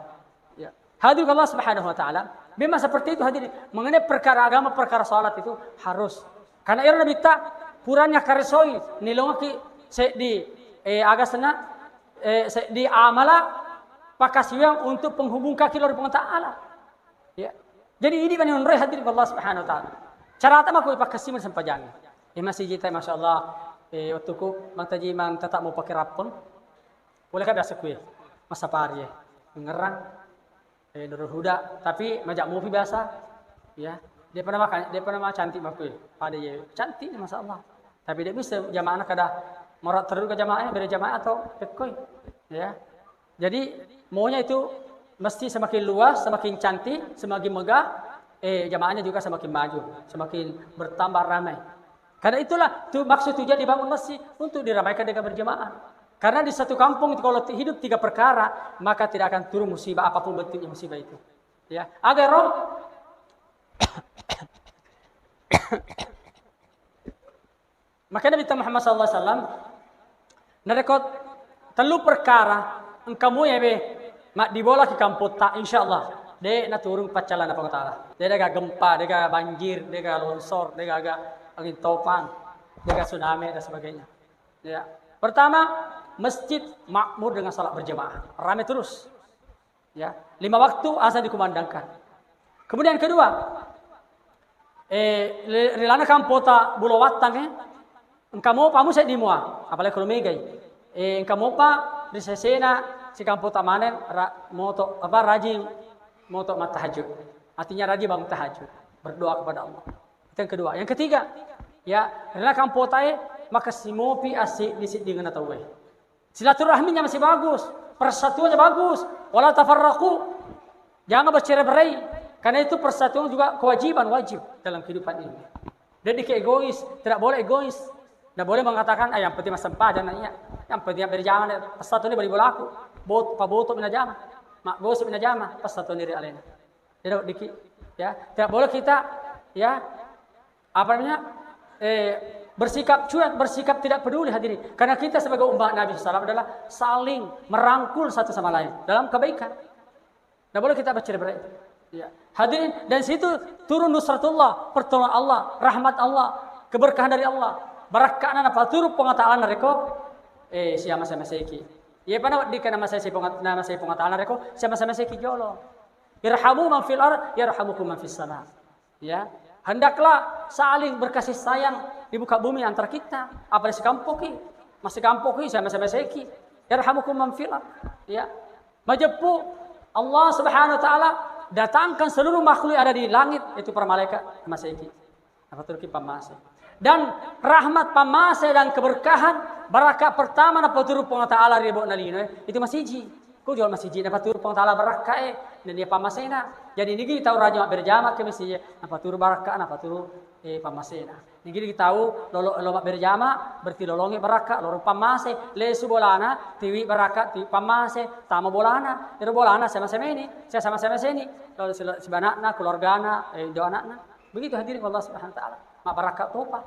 Ya. Hadir Allah Subhanahu wa taala. Memang seperti itu hadir. Mengenai perkara agama, perkara salat itu harus. Karena era Nabi ta puranya karesoi nilongaki di agasna di amala pakasiang untuk penghubung kaki lor Allah. Ya. Jadi ini yang menurut hadir Allah Subhanahu wa taala. Cara ta mako ipakasiman sempajang. Masih kita masyaallah waktu ku mangtaji mang tetap mau pakai rapon. Boleh kan biasa kue masa pari mengerang Nurul Huda tapi majak movie biasa ya dia pernah makan cantik makui pada dia cantik masalah tapi dia bisa jamaah kada morat terus ke jamaahnya beda jamaah atau pekoi ya jadi maunya itu mesti semakin luas semakin cantik semakin megah jamaahnya juga semakin maju, semakin bertambah ramai. Karena itulah maksud tujuan dibangun masjid untuk diramaikan dengan berjamaah. Karena di satu kampung itu kalau hidup 3 perkara, maka tidak akan turun musibah apapun bentuknya musibah itu. Ya, agar roh maka Nabi Muhammad SAW narekot telu perkara engkamu ya be mak dibola ke kampung tak insyaallah de na turun pacalan apa taala. De daga gempa, daga banjir, daga longsor, daga angin topan, daga tsunami dan sebagainya. Ya. Pertama, masjid makmur dengan salat berjamaah, ramai terus. Ya, 5 waktu azan dikumandangkan. Kemudian kedua, rilana kampota bulawatang engkamo pamu saya dimua, apalagi kalau megai. Engkamo pa di sesena si kampota manen moto apa rajin moto matahajud. Artinya rajin bangun tahajud, berdoa kepada Allah. Itu yang kedua. Yang ketiga, ya, rilana kampota maka si mopi asik disik dengan atau silaturahminya masih bagus, persatuannya bagus, wala tafarraqu. Jangan bercerai-berai. Karena itu persatuan juga kewajiban wajib dalam kehidupan ini. Jadi egois, tidak boleh egois. Tidak boleh mengatakan yang penting mas sempadan ya. Yang penting berjamaah persatuan ini beri bolaku. Paboto minajama. Mak gosip minajama persatuan diri alena. Tidak diki ya. Tidak boleh kita ya apa namanya? Bersikap cuek, bersikap tidak peduli hadirin. Karena kita sebagai umat Nabi SAW adalah saling merangkul satu sama lain dalam kebaikan. Tidak boleh kita bercerai-berai. Ya. Hadirin, dan situ turun nusratullah, pertolongan Allah, rahmat Allah, keberkahan dari Allah. Barakana na paturu pengatalan reko siapa sama seki. Ia pana di kana masa pengatalan reko siapa sama seki jolo. Irhamu man fil ard yarhamukum man fis sama. Ya. Hendaklah saling berkasih sayang di muka bumi antara kita. Apa di kampung ki? Masih kampung ki sama-sama seki. Yarhamukum man fil ard. Ya. Majepu Allah Subhanahu wa taala datangkan seluruh makhluk yang ada di langit itu para malaikat maseki. Apa turki pamase. Dan rahmat pamase dan keberkahan barakah pertama na paturu pong taala ribo nalino itu masiji. Ko jual masiji na paturu pong taala barakah dan dia pamasena. Jadi nigi tahu raja berjamaah ke masjid na paturu barakah na paturu pamasena. Nigi tahu lo berjamaah berarti lolonge barakah lorong pamase lesu bolana tiwi barakah tiwi pamase tama bolana ero bolana sama-sama ini saya sama-sama sini kalau si banakna keluargana do anakna begitu hadirin Allah Subhanahu wa taala mak barakah topa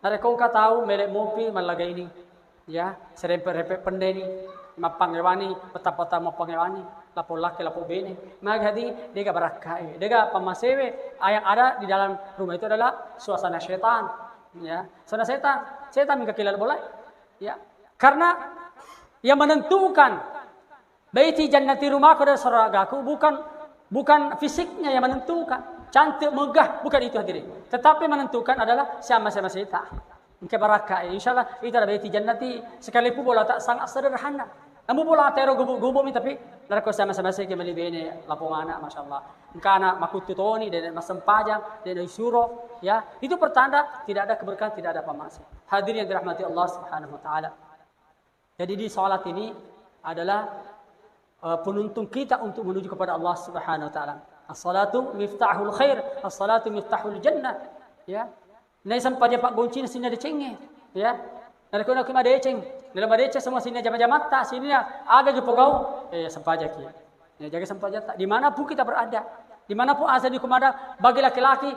nareko ka tahu melek mopi malaga ini ya serempet-rempet pendeni mapangewani peta-peta mapangewani lapo laki lapo bene magadi dega barakah dega pamasewe yang ada di dalam rumah itu adalah suasana setan ya suasana setan minta kilal boleh ya karena yang menentukan baiti jannati rumahku dan surgaku bukan fisiknya yang menentukan cantik megah bukan itu hadirin tetapi menentukan adalah sama-sama setan mungkin barakah insyaallah itu adalah baiti jannati sekalipun bola tak sangat sederhana. Namun bola tero gubo mi tapi narko sama-sama saya kembali bene lapongana masyaallah. Engkana makututoni dan masempajang dan isuro ya. Itu pertanda tidak ada keberkahan, tidak ada pamase. Hadirin yang dirahmati Allah Subhanahu wa taala. Jadi di salat ini adalah penuntun kita untuk menuju kepada Allah Subhanahu wa taala. As-salatu miftahul khair, as-salatu miftahul jannah. Ya. Nai sampaja Pak Goncin sini ada cenge ya. Narko nak kima deceng. Dalam baca semua sini jama-jama tak sini ada je pegau sempaja ki. Ya jaga sempaja tak di mana pun kita berada. Di mana pun azan dikumandang bagi laki-laki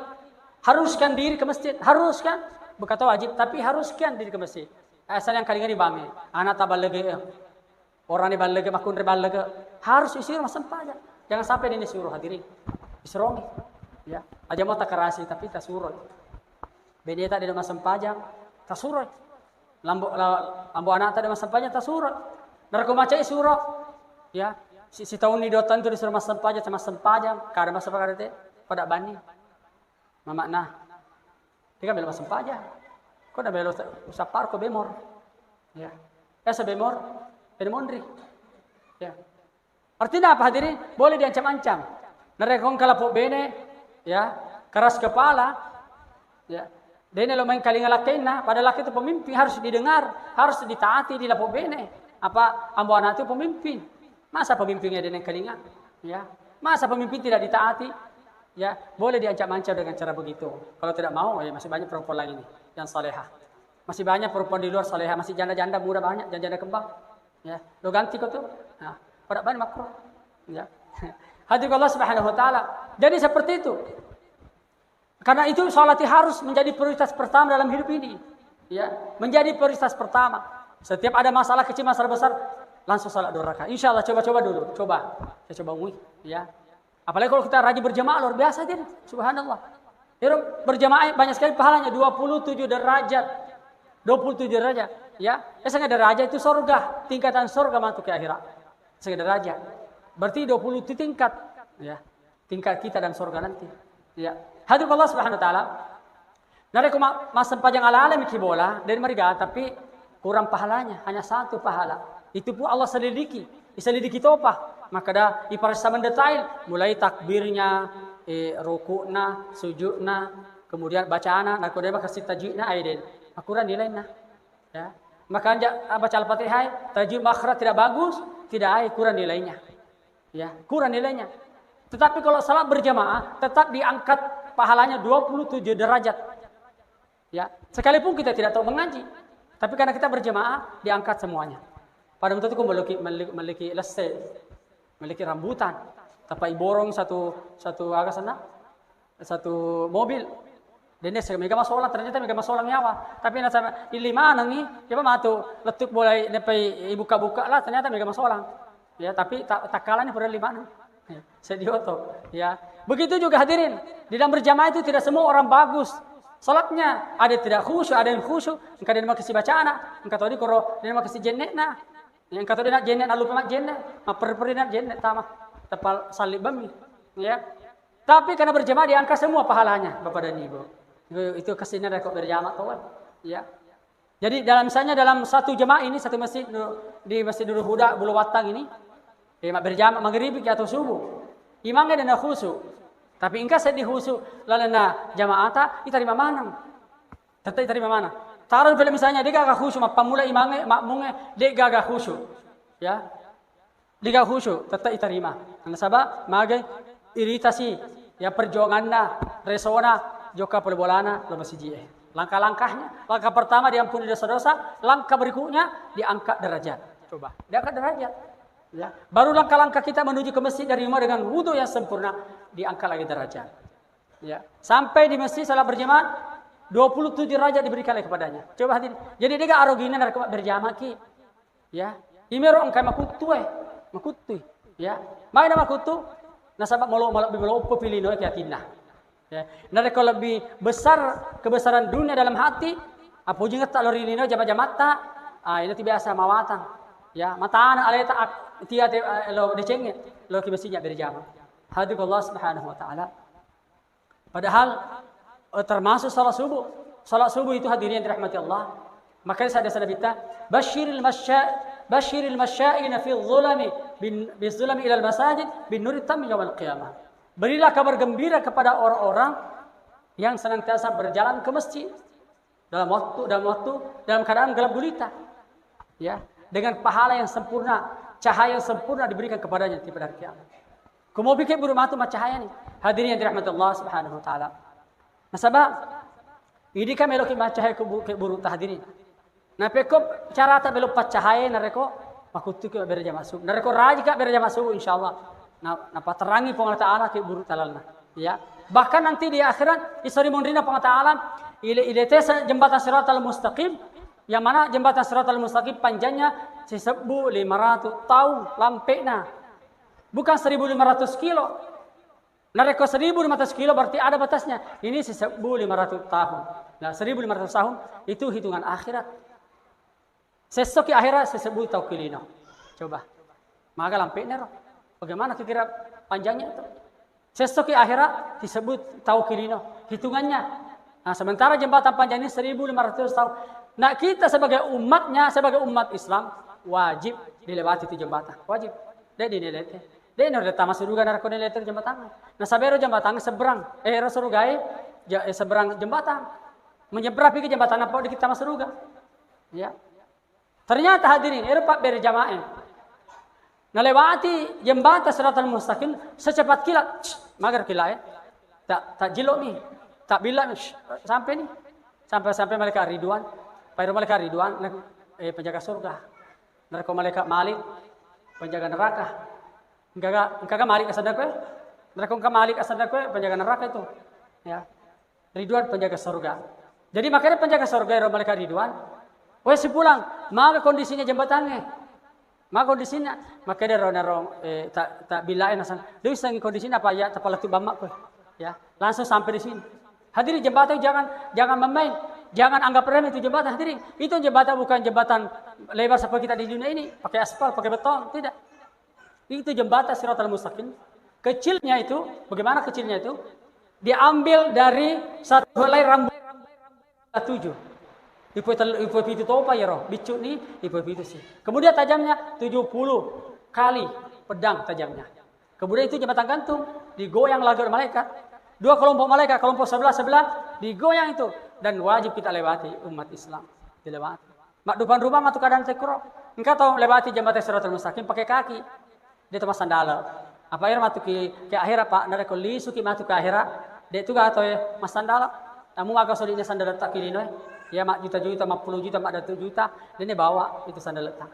haruskan diri ke masjid, haruskan berkata wajib tapi haruskan diri ke masjid. Asal yang kalingan dibame. Anak tak balege. Orang ni balege makun re balege harus disuruh sempaja. Jangan sampai ini suruh hadirin. Disuruh ya. Aja mau tak kerasi tapi tak suruh. Beda tak di rumah sempajang tak suruh. Lambo anak tadi masa sampahnya tak surat. Narko macai surat. Ya, si tahun ni dotan tu disuruh masa sampahnya sama sampahnya. Kada masa pakai pada bani. Mama nah. Dia bela masa sampahnya. Kau dah bela usapar ko bemor. Ya. Esa bemor, bemondri. Ya. Artinya apa hadirin? Boleh diancam-ancam. Narekong kalapok bene, ya, keras kepala. Ya. Dene lo main kalinga lakena, pada laki itu pemimpin harus didengar, harus ditaati di lapo bene. Apa ambo anak itu pemimpin? Masa pemimpinnya dene kalinga? Ya. Masa pemimpin tidak ditaati? Ya, boleh diancam-ancam dengan cara begitu. Kalau tidak mau, ya masih banyak perempuan lain ini yang salehah. Masih banyak perempuan di luar salehah, masih janda-janda muda banyak, janda-janda kembang. Ya, lo ganti kau tuh. Nah, pada banyak makruh. Ya. Hadirin Allah Subhanahu wa taala. Jadi seperti itu. Karena itu salat harus menjadi prioritas pertama dalam hidup ini. Ya, menjadi prioritas pertama. Setiap ada masalah kecil, masalah besar, langsung salat 2 rakaat. Insyaallah coba-coba dulu, coba. Saya coba umui, ya. Apalagi kalau kita rajin berjamaah luar biasa dia. Subhanallah. Ya, berjamaah banyak sekali pahalanya 27 derajat. 27 derajat, ya. Setengah derajat itu surga, tingkatan surga masuk ke akhirat. Setengah derajat. Berarti 20 itu tingkat, ya. Tingkat kita dan surga nanti. Ya. Hadirin Allah Subhanahu wa taala. Nare ko masampajang ala-ala mikibola dari mereka tapi kurang pahalanya, hanya 1 pahala. Itu pun Allah selidiki. Diselidiki topa. Maka dah iparasa mendetail mulai takbirnya, rukukna, sujudna, kemudian bacaana, nak kodeba kasih tajwidna aiden. Akuran nilainya. Ya. Maka baca Al-Fatihah, tajwid makhraj tidak bagus, tidak ai kurang nilainya. Ya, kurang nilainya. Tetapi kalau salat berjamaah tetap diangkat pahalanya 27 derajat. Ya, sekalipun kita tidak tahu mengaji, tapi karena kita berjamaah diangkat semuanya. Pada waktu itu memiliki lesai, memiliki rambutan, tapi borong satu agak sana, satu mobil. Dan dia mega masolang, ternyata mega masolang nyawa. Tapi nasa ilima nih, coba matu letuk boleh nepai buka-buka lah, ternyata mega masolang. Ya, tapi tak kalahnya pada 5 ya, sedioto. Ya, begitu juga hadirin. Di dalam berjamaah itu tidak semua orang bagus. Salatnya ada tidak khusyuk, ada yang khusyuk. Engkau dia makasih bacaan, engkau tahu di koro dia makasih jenek na. Yang kata dia nak jenek, nak lupa mak jenek, mak perperinan jenek tama tepal salib bami. Ya, tapi karena berjamaah diangkat semua pahalanya, Bapak dan Ibu. Itu kesini rekod berjamaah kawan. Ya. Jadi misalnya dalam satu jamaah ini, satu masjid di Masjid Nurul Huda Bulu Watang ini, berjamaah maghrib atau subuh. Imamnya dan khusyuk. Tapi engkau sedih khusyuk lalana jamaata diterima mana? Tetap diterima mana? Taruh bila misalnya dia gagah khusyuk, pamula imamnya makmumnya dia gagah khusyuk. Ya. Dia gagah khusyuk, tetap diterima. Karena sabab magai iritasi ya perjuangannya, resona joka perbolana lo masih langkah-langkahnya, langkah pertama diampuni dosa-dosa, langkah berikutnya diangkat derajat. Coba, diangkat derajat. Ya. Baru langkah-langkah kita menuju ke masjid dari rumah dengan wudu yang sempurna, diangkat lagi derajat. Ya. Sampai di masjid salat berjamaah 27 derajat diberikan lagi kepadanya. Coba hadirin. Jadi dia gak arogina dari berjamaah ki. Ya. Imero engkai makutu. Ya. Mai nama makutu. Nasabak molo pilino ki atina. Ya. Nare kalau lebih besar kebesaran dunia dalam hati, apa juga tak lorilino jama-jamata, ini biasa mawatan. Ya, mata anak aleta tia lo decenge lo ki mestinya berjamaah. Hadirin Allah Subhanahu wa taala. Padahal termasuk salat subuh. Salat subuh itu hadirin yang dirahmati Allah. Maka saya kita basyiril masya'ina fi dhulami bizulami ila al-masajid bin nuri tam yaumil qiyamah. Berilah kabar gembira kepada orang-orang yang senantiasa berjalan ke masjid dalam keadaan gelap gulita. Ya, dengan pahala yang sempurna, cahaya yang sempurna diberikan kepadanya di pada hari kiamat. Kamu pikir buru matu macam cahaya ni? Hadirin yang dirahmati Allah Subhanahu wa taala. Nasabah ini kan melok cahaya ke buru hadirin. Nah pekop cara tak belok cahaya nareko makutu ke berja masuk. Nareko raji ka berja masuk insyaallah. Napa terangi Allah taala ke buru talalna. Ya. Bahkan nanti di akhirat isori mondrina Allah taala ile tes jembatan Shiratal Mustaqim yang mana jembatan Shiratal Mustaqim panjangnya 1.500 tahun lampekna. Bukan 1.500 kilo. Nareko 1.500 kilo berarti ada batasnya. Ini 1.500 tahun. Nah 1.500 tahun itu hitungan akhirat. Sesoki akhirat 1.000 tahun kilino. Coba. Maka lampeknya roh. Bagaimana kira panjangnya itu? Sesoki akhirat disebut tahun kilino. Hitungannya. Nah sementara jembatan panjangnya 1.500 tahun. Nah kita sebagai umatnya, sebagai umat Islam wajib dilewati itu jembatan. Wajib. Dia dinilai. Dia udah tamat surga dari kondilator jembatan. Nah sabero jembatan seberang. Surga seberang jembatan. Menyeberang ke jembatan apa di kita masuk surga. Ya. Ternyata hadirin, Eropa berjamaah. Nalewati jembatan Shiratal Mustaqim secepat kilat. Magar kilat. tak jelok nih, tak bilang sampai nih, sampai malaikat Ridwan, pada malaikat Ridwan, penjaga surga, neraka malaikat Malik, penjaga neraka, engkau Malik asal aku, neraka engkau Malik asal aku, penjaga neraka itu, ya, Ridwan penjaga surga. Jadi makanya penjaga surga malaikat Ridwan, wes pulang, maka kondisinya jembatannya. Maka kondisinya, maka dia tak bilain asal. Dia bisa kondisinya apa ya? Tapal tu bamak ko, ya. Langsung sampai di sini. Hadirin jembatan jangan memain, jangan anggap remeh itu jembatan. Hadirin, itu jembatan bukan jembatan lebar seperti kita di dunia ini, pakai aspal, pakai beton, tidak. Itu jembatan Shiratal Mustaqim. Kecilnya itu, bagaimana kecilnya itu? Diambil dari satu helai rambut 7. Ipo itu topa ya roh, bicu ni ipo itu sih. Kemudian tajamnya 70 kali pedang tajamnya. Kemudian itu jembatan gantung, digoyang lagi oleh malaikat. Dua kelompok malaikat, kelompok sebelah digoyang itu dan wajib kita lewati umat Islam, dilewati. Mak depan rumah matu keadaan tekro. Engkau tahu lewati jembatan Shiratal Mustaqim pakai kaki. Dia tempat sandal. Apa air matu ke akhirat Pak, nare ko lisu ki matu ke akhirat. Dia tu atau ya mas sandal. Namun agak solidnya sandal tak kini no. Ya mak juta-juta, mak puluh juta, mak 100 juta, dia bawa itu sandal letak.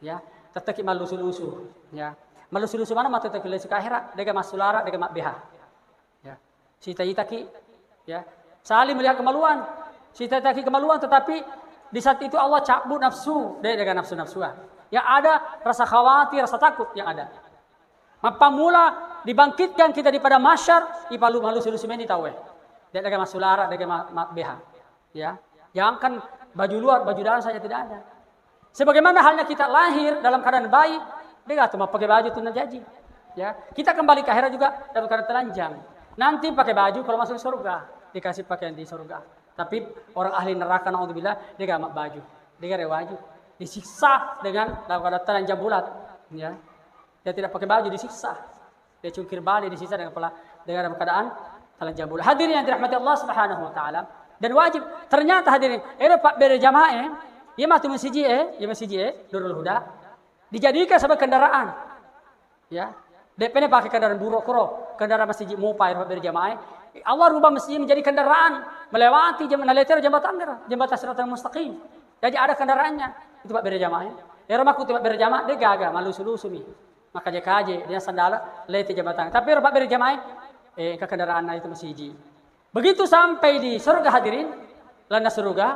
Ya, tetap malu lusu-lusu. Ya, malu lusu mana mak tetap ke akhirat, dia mak sulara, dia mak BH. Ya, cita-cita ki, ya, saling melihat kemaluan, cita-cita ki kemaluan, tetapi di saat itu Allah cabut nafsu, dia dengan nafsu-nafsuan. Yang ada rasa khawatir, rasa takut yang ada. Maka mula dibangkitkan kita di pada masyar, ipalu malu lusu ini tahu dia dengan mak sulara, dia dengan mak BH. Ya. Jangan baju luar, baju dalam saja tidak ada. Sebagaimana halnya kita lahir dalam keadaan bayi, dia kata mau pakai baju itu najaji. Ya, kita kembali ke akhirat juga dalam keadaan telanjang. Nanti pakai baju kalau masuk surga, dikasih pakaian di surga. Tapi orang ahli neraka naudzubillah, dia enggak baju, dia enggak baju, disiksa dengan dalam keadaan telanjang bulat. Ya, dia tidak pakai baju disiksa, dia cungkir balik disiksa dengan dalam keadaan telanjang bulat. Hadirin yang dirahmati Allah Subhanahu Wa Taala. Dan wajib, ternyata hadirin, Pak berjamaah, ia mati masjid, Nurul Huda, dijadikan sebagai kendaraan, ya, DP pakai kendaraan buruk kendaraan masjid Mupai Pak berjamaah, Allah rubah masjid menjadi kendaraan melewati jembatan Shiratal Mustaqim, jadi ada kendaraannya, itu Pak berjamaah, Maku Pak berjamaah, dia gagal, malu nih, maka dia kaji, dia sandal, lewati jembatan, tapi Pak berjamaah, ke kendaraan itu masjid. Begitu sampai di surga hadirin, lana surga,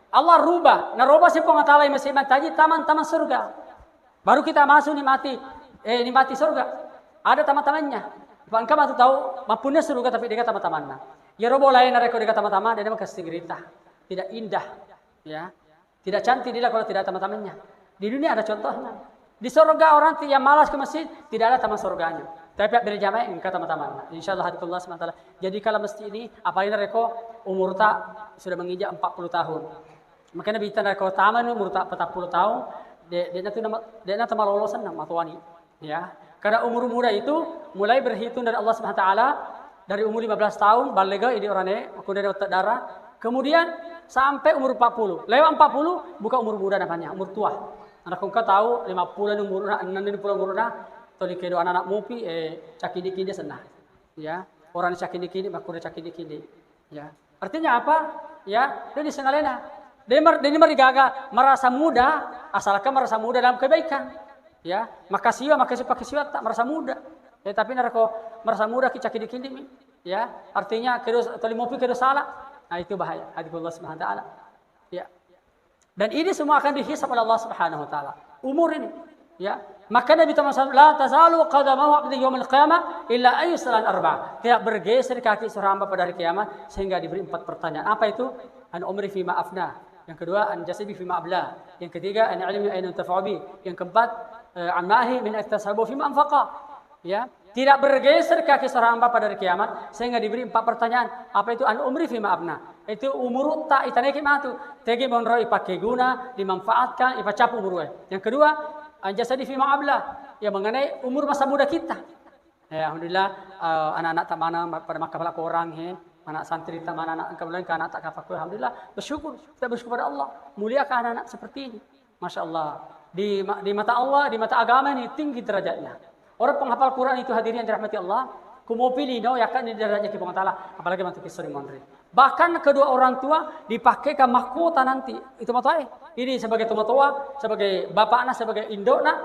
Allah rubah. Nah rubah si pengatala yang masih tadi taman-taman surga. Baru kita masuk nikmati surga. Ada taman-tamannya. Engkau masih tahu, mampunya surga tapi dia taman-tamannya. Ya rubah lain mereka dia taman-taman, dia kasih gerita. Tidak indah, ya. Tidak cantik dia kalau tidak taman-tamannya. Di dunia ada contohnya. Di surga orang yang malas ke masjid tidak ada taman surganya. Tapi berjamaah engkau taman-taman. Insyaallah hadapullah SWT. Jadi kalau masjid ini apalagi mereka umur tak sudah menginjak 40 tahun. Makanya bitan mereka taman umur tak 40 tahun, dia nanti malah lolosan nama tuani. Ya. Karena umur muda itu mulai berhitung dari Allah SWT dari umur 15 tahun balega ini orangnya, kemudian otak darah, kemudian sampai umur 40. Lewat 40 bukan umur muda namanya, umur tua. Anak engkau tahu 50 umur 60 umur toli kedo anak mupi cakidi dia senang, ya orang cakidi makure cakidi, ya artinya apa, ya dia disengalena, dia marigaga merasa muda, asalkan merasa muda dalam kebaikan, ya maka siwa tak merasa muda, ya tapi narako merasa muda cakidi ya artinya kedo toli mupi kedo salah, nah itu bahaya, hadillah subhanahu wa taala, ya dan ini semua akan dihisab oleh Allah Subhanahu Wa Taala umur ini, ya. Maka Nabi SAW, la tazalu qadamahu abdi yaumil qiyamah illa ayyusalan arba'. Tidak bergeser kaki seorang hamba pada hari kiamat sehingga diberi 4 pertanyaan. Apa itu? An umri fima afna. Yang kedua, an jasadi fima abla. Yang ketiga, an ilmi aina tafa'u bi. Yang keempat, an mahi min iktasabu fima anfaqa. Ya, tidak bergeser kaki seorang hamba pada hari kiamat sehingga diberi 4 pertanyaan. Apa itu? An umri fima afna. Itu umur tak itaneki matu. Tegi monro ipakai guna, dimanfaatkan, ipacapu umurnya. Yang kedua, anjasadi fi ma'abla, yang mengenai umur masa muda kita. Ya, alhamdulillah anak-anak tak mana pada makam orang anak santri tak mana anak kemudian ke anak tak kafaku, alhamdulillah bersyukur, kita bersyukur pada Allah, muliakan anak-anak seperti ini. Masya Allah, di mata Allah, di mata agama ini tinggi derajatnya. Orang penghafal Quran itu hadirin yang dirahmati Allah, Kumo pilih no ya kan ini derajat kita taala apalagi mantu kisori mondri. Bahkan kedua orang tua dipakaikan mahkota nanti. Itu matoe. Ini sebagai tua, sebagai bapak anak, sebagai induk nak.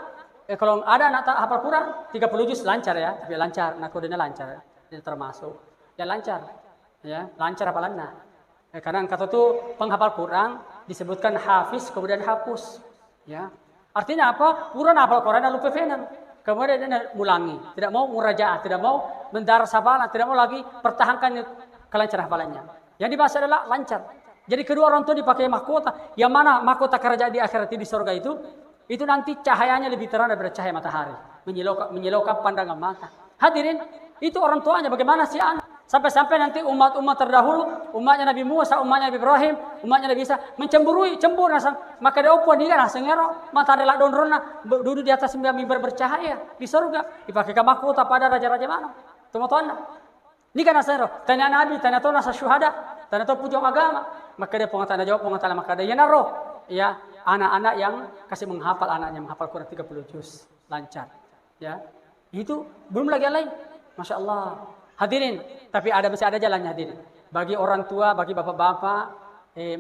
Kalau ada anak tak hafal Quran 30 juz lancar ya, tapi lancar. Nah kodenya lancar. Ini termasuk. Ya lancar. Ya, lancar hafalannya. Karena kata tu penghafal Quran disebutkan hafiz kemudian hapus. Ya. Artinya apa? Quran hafal Quran lupa fenan. Kemudian dia ulangi, tidak mau murajaah, tidak mau mendaras hafalan, tidak mau lagi pertahankan kelancaran hafalannya. Yang dibahas adalah lancar. Jadi kedua orang tua dipakai mahkota. Yang mana mahkota kerajaan di akhirat di surga itu nanti cahayanya lebih terang daripada cahaya matahari, menyilaukan pandangan mata. Hadirin, itu orang tuanya bagaimana sih anak? Sampai-sampai nanti umat-umat terdahulu, umatnya Nabi Musa, umatnya Nabi Ibrahim, umatnya Nabi Isa cemburu nasang. Maka dia opo dia lah sengero, mata adalah donrona duduk di atas mimbar bercahaya di surga, dipakai mahkota pada raja-raja mana? Teman-teman. Ini kan sengero, tanya Nabi, tanya tuh nasa syuhada, tanya tuh pujang agama. Maka dia pengatana jawab, maka dia naro. Ya, anak-anak yang kasih menghafal anaknya menghafal Quran 30 juz lancar. Ya. Itu belum lagi yang lain. Masya Allah. Hadirin, tapi masih ada jalannya hadirin. Bagi orang tua, bagi bapak-bapak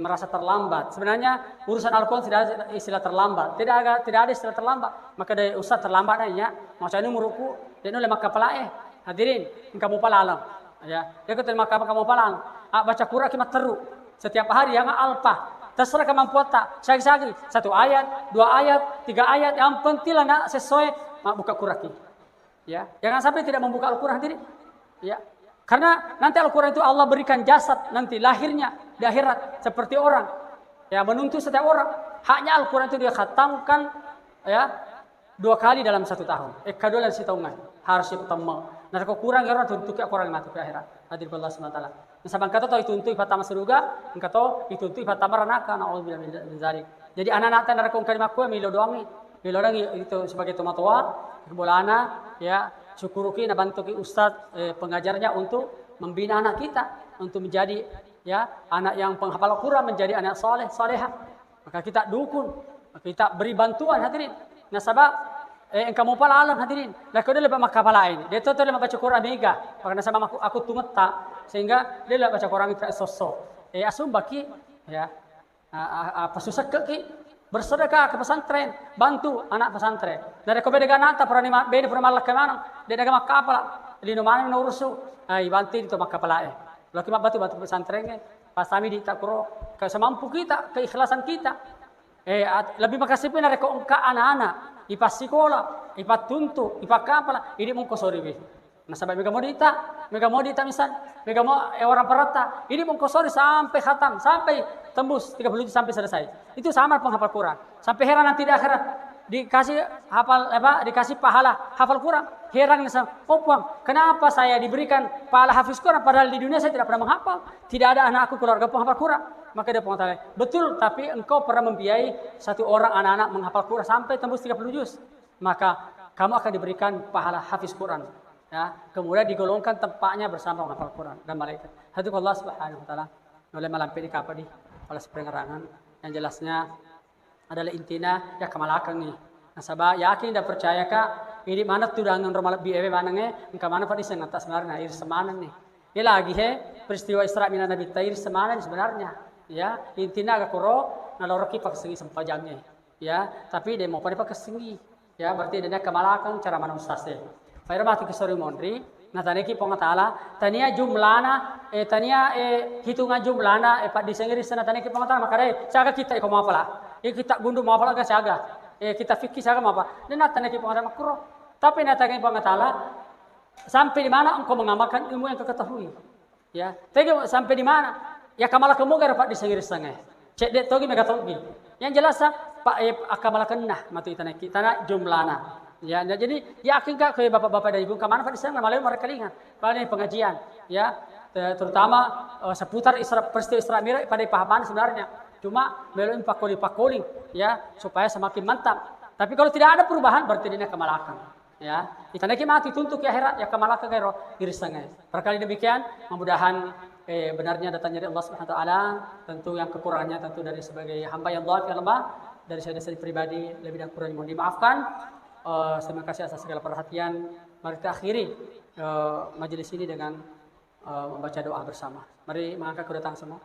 merasa terlambat. Sebenarnya urusan Al-Quran tidak ada istilah terlambat. Tidak ada istilah terlambat. Maka dari ustaz terlambat aja. Masa ini meruku, dia nulis maka pala hadirin, kamu palalang. Ya, dia kata maka kamu palang. Baca Quran kimat teru. Setiap hari yang alpa. Terserah kemampuan tak. Sagi-sagi 1 ayat, 2 ayat, 3 ayat. Yang penting lah nak sesuai buka Quran. Ya, jangan sampai tidak membuka Al-Quran hadirin. Ya, karena nanti Al-Quran itu Allah berikan jasad nanti lahirnya di akhirat seperti orang. Ya, menuntut setiap orang. Haknya Al-Quran itu dia khatamkan ya 2 kali dalam 1 tahun. Kedua dalam 1 tahun harus pertama. Nah, kalau kurang orang tuntut orang mati ke akhirat. Hadir Allah SWT. Misalkan kata tahu dituntut pertama surga, engkau tahu dituntut pertama neraka. Nauzubillah min dzalik. Jadi anak-anak tan neraka kalimat ku milo doangi. Milo doangi itu sebagai tomatua, kebolana ya. Syukuruki na bantuki ustaz pengajarnya untuk membina anak kita untuk menjadi ya anak yang penghafal Quran, menjadi anak salehah. Maka kita dukung, kita beri bantuan hadirin. Nah sebab engkau mau pala alam hadirin. Lah kau dia lepas makapala ini. Dia tu lepas baca Quran mega. Maka sama aku tumeta sehingga dia lepas baca Quran itu sosok. Asum baki ya apa susah ke bersedekah ke pesantren, bantu anak pesantren. Dari kau beda ganata pernah beda pernah malah kemana? Dia dagang makapala, lino mana mengurusu, bantu itu makapala. Lalu kita bantu pesantrennya, pas kami di takuro, kesemampu kita, keikhlasan kita. Lebih makasih pun dari kau engkau anak-anak, ipas sekolah, ipas tuntu, ipas kapala, ini mungko sorry. Nah sampai mega modita misal, mega mau orang perata, ini mungko sorry sampai khatam, sampai tembus 30 sampai selesai. Itu sama penghafal Quran. Sampai heran nanti di akhirat dikasih dikasih pahala hafal Quran. Heran misal, kenapa saya diberikan pahala hafiz Quran padahal di dunia saya tidak pernah menghafal. Tidak ada anak aku keluarga penghafal Quran. Maka dia mengatakan, betul, tapi engkau pernah membiayai 1 orang anak-anak menghafal Quran sampai tembus 30 juz. Maka kamu akan diberikan pahala hafiz Quran. Ya, kemudian digolongkan tempatnya bersama menghafal Quran dan malaikat. Hadirat Allah Subhanahu wa taala. Oleh malam ini kapadi oleh penerangan yang jelasnya adalah intinya ya kemalakan nih. Nasabah yakin dan percaya kak ini mana tuh dengan normal BEW manangnya engkau mana pada sen atas sebenarnya ir semanan nih. Ini lagi peristiwa Isra Mi'raj Nabi Tair semanan sebenarnya. Ya, intinya agak koro naloroki pakai sengi sempajangnya. Ya, tapi dia mau pada pakai sengi. Ya, berarti dia kemalakan cara mana ustaznya. Fairmatu kisori mondri, nah tanya ki ponga taala, tania jumlana, tania hitungan jumlana, pak disengiri sana tania ki ponga taala makare, saga kita iko mau apa kita gundu mau apa saga, kita fikir saga mau apa, dan tanya ki ponga taala makro, tapi tanya ki ponga taala, sampai di mana engkau mengamalkan ilmu yang kau ketahui, ya, tapi sampai di mana, ya kamala kamu gara pak disengiri sana, cek dek togi mega togi, yang jelas pak akamala kenah matu tanya ki tanah jumlana. Ya, jadi yakin kak ke bapak-bapak dan ibu kemana Pak di sana malah mereka lihat pada pengajian ya terutama seputar peristiwa Isra Mi'raj pada pahaman sebenarnya cuma melalui pakoli ya supaya semakin mantap tapi kalau tidak ada perubahan berarti dia kemalakan ya kita naik mati tuntut ke akhirat ya kemalakan kero irisannya berkali demikian mudah-mudahan benarnya datangnya dari Allah Subhanahu wa taala tentu yang kekurangannya tentu dari sebagai hamba yang dhaif yang lemah dari saya pribadi lebih dan kurang mohon dimaafkan. Terima kasih atas segala perhatian. Mari kita akhiri majelis ini dengan membaca doa bersama. Mari mengangkat kedua tangan semua.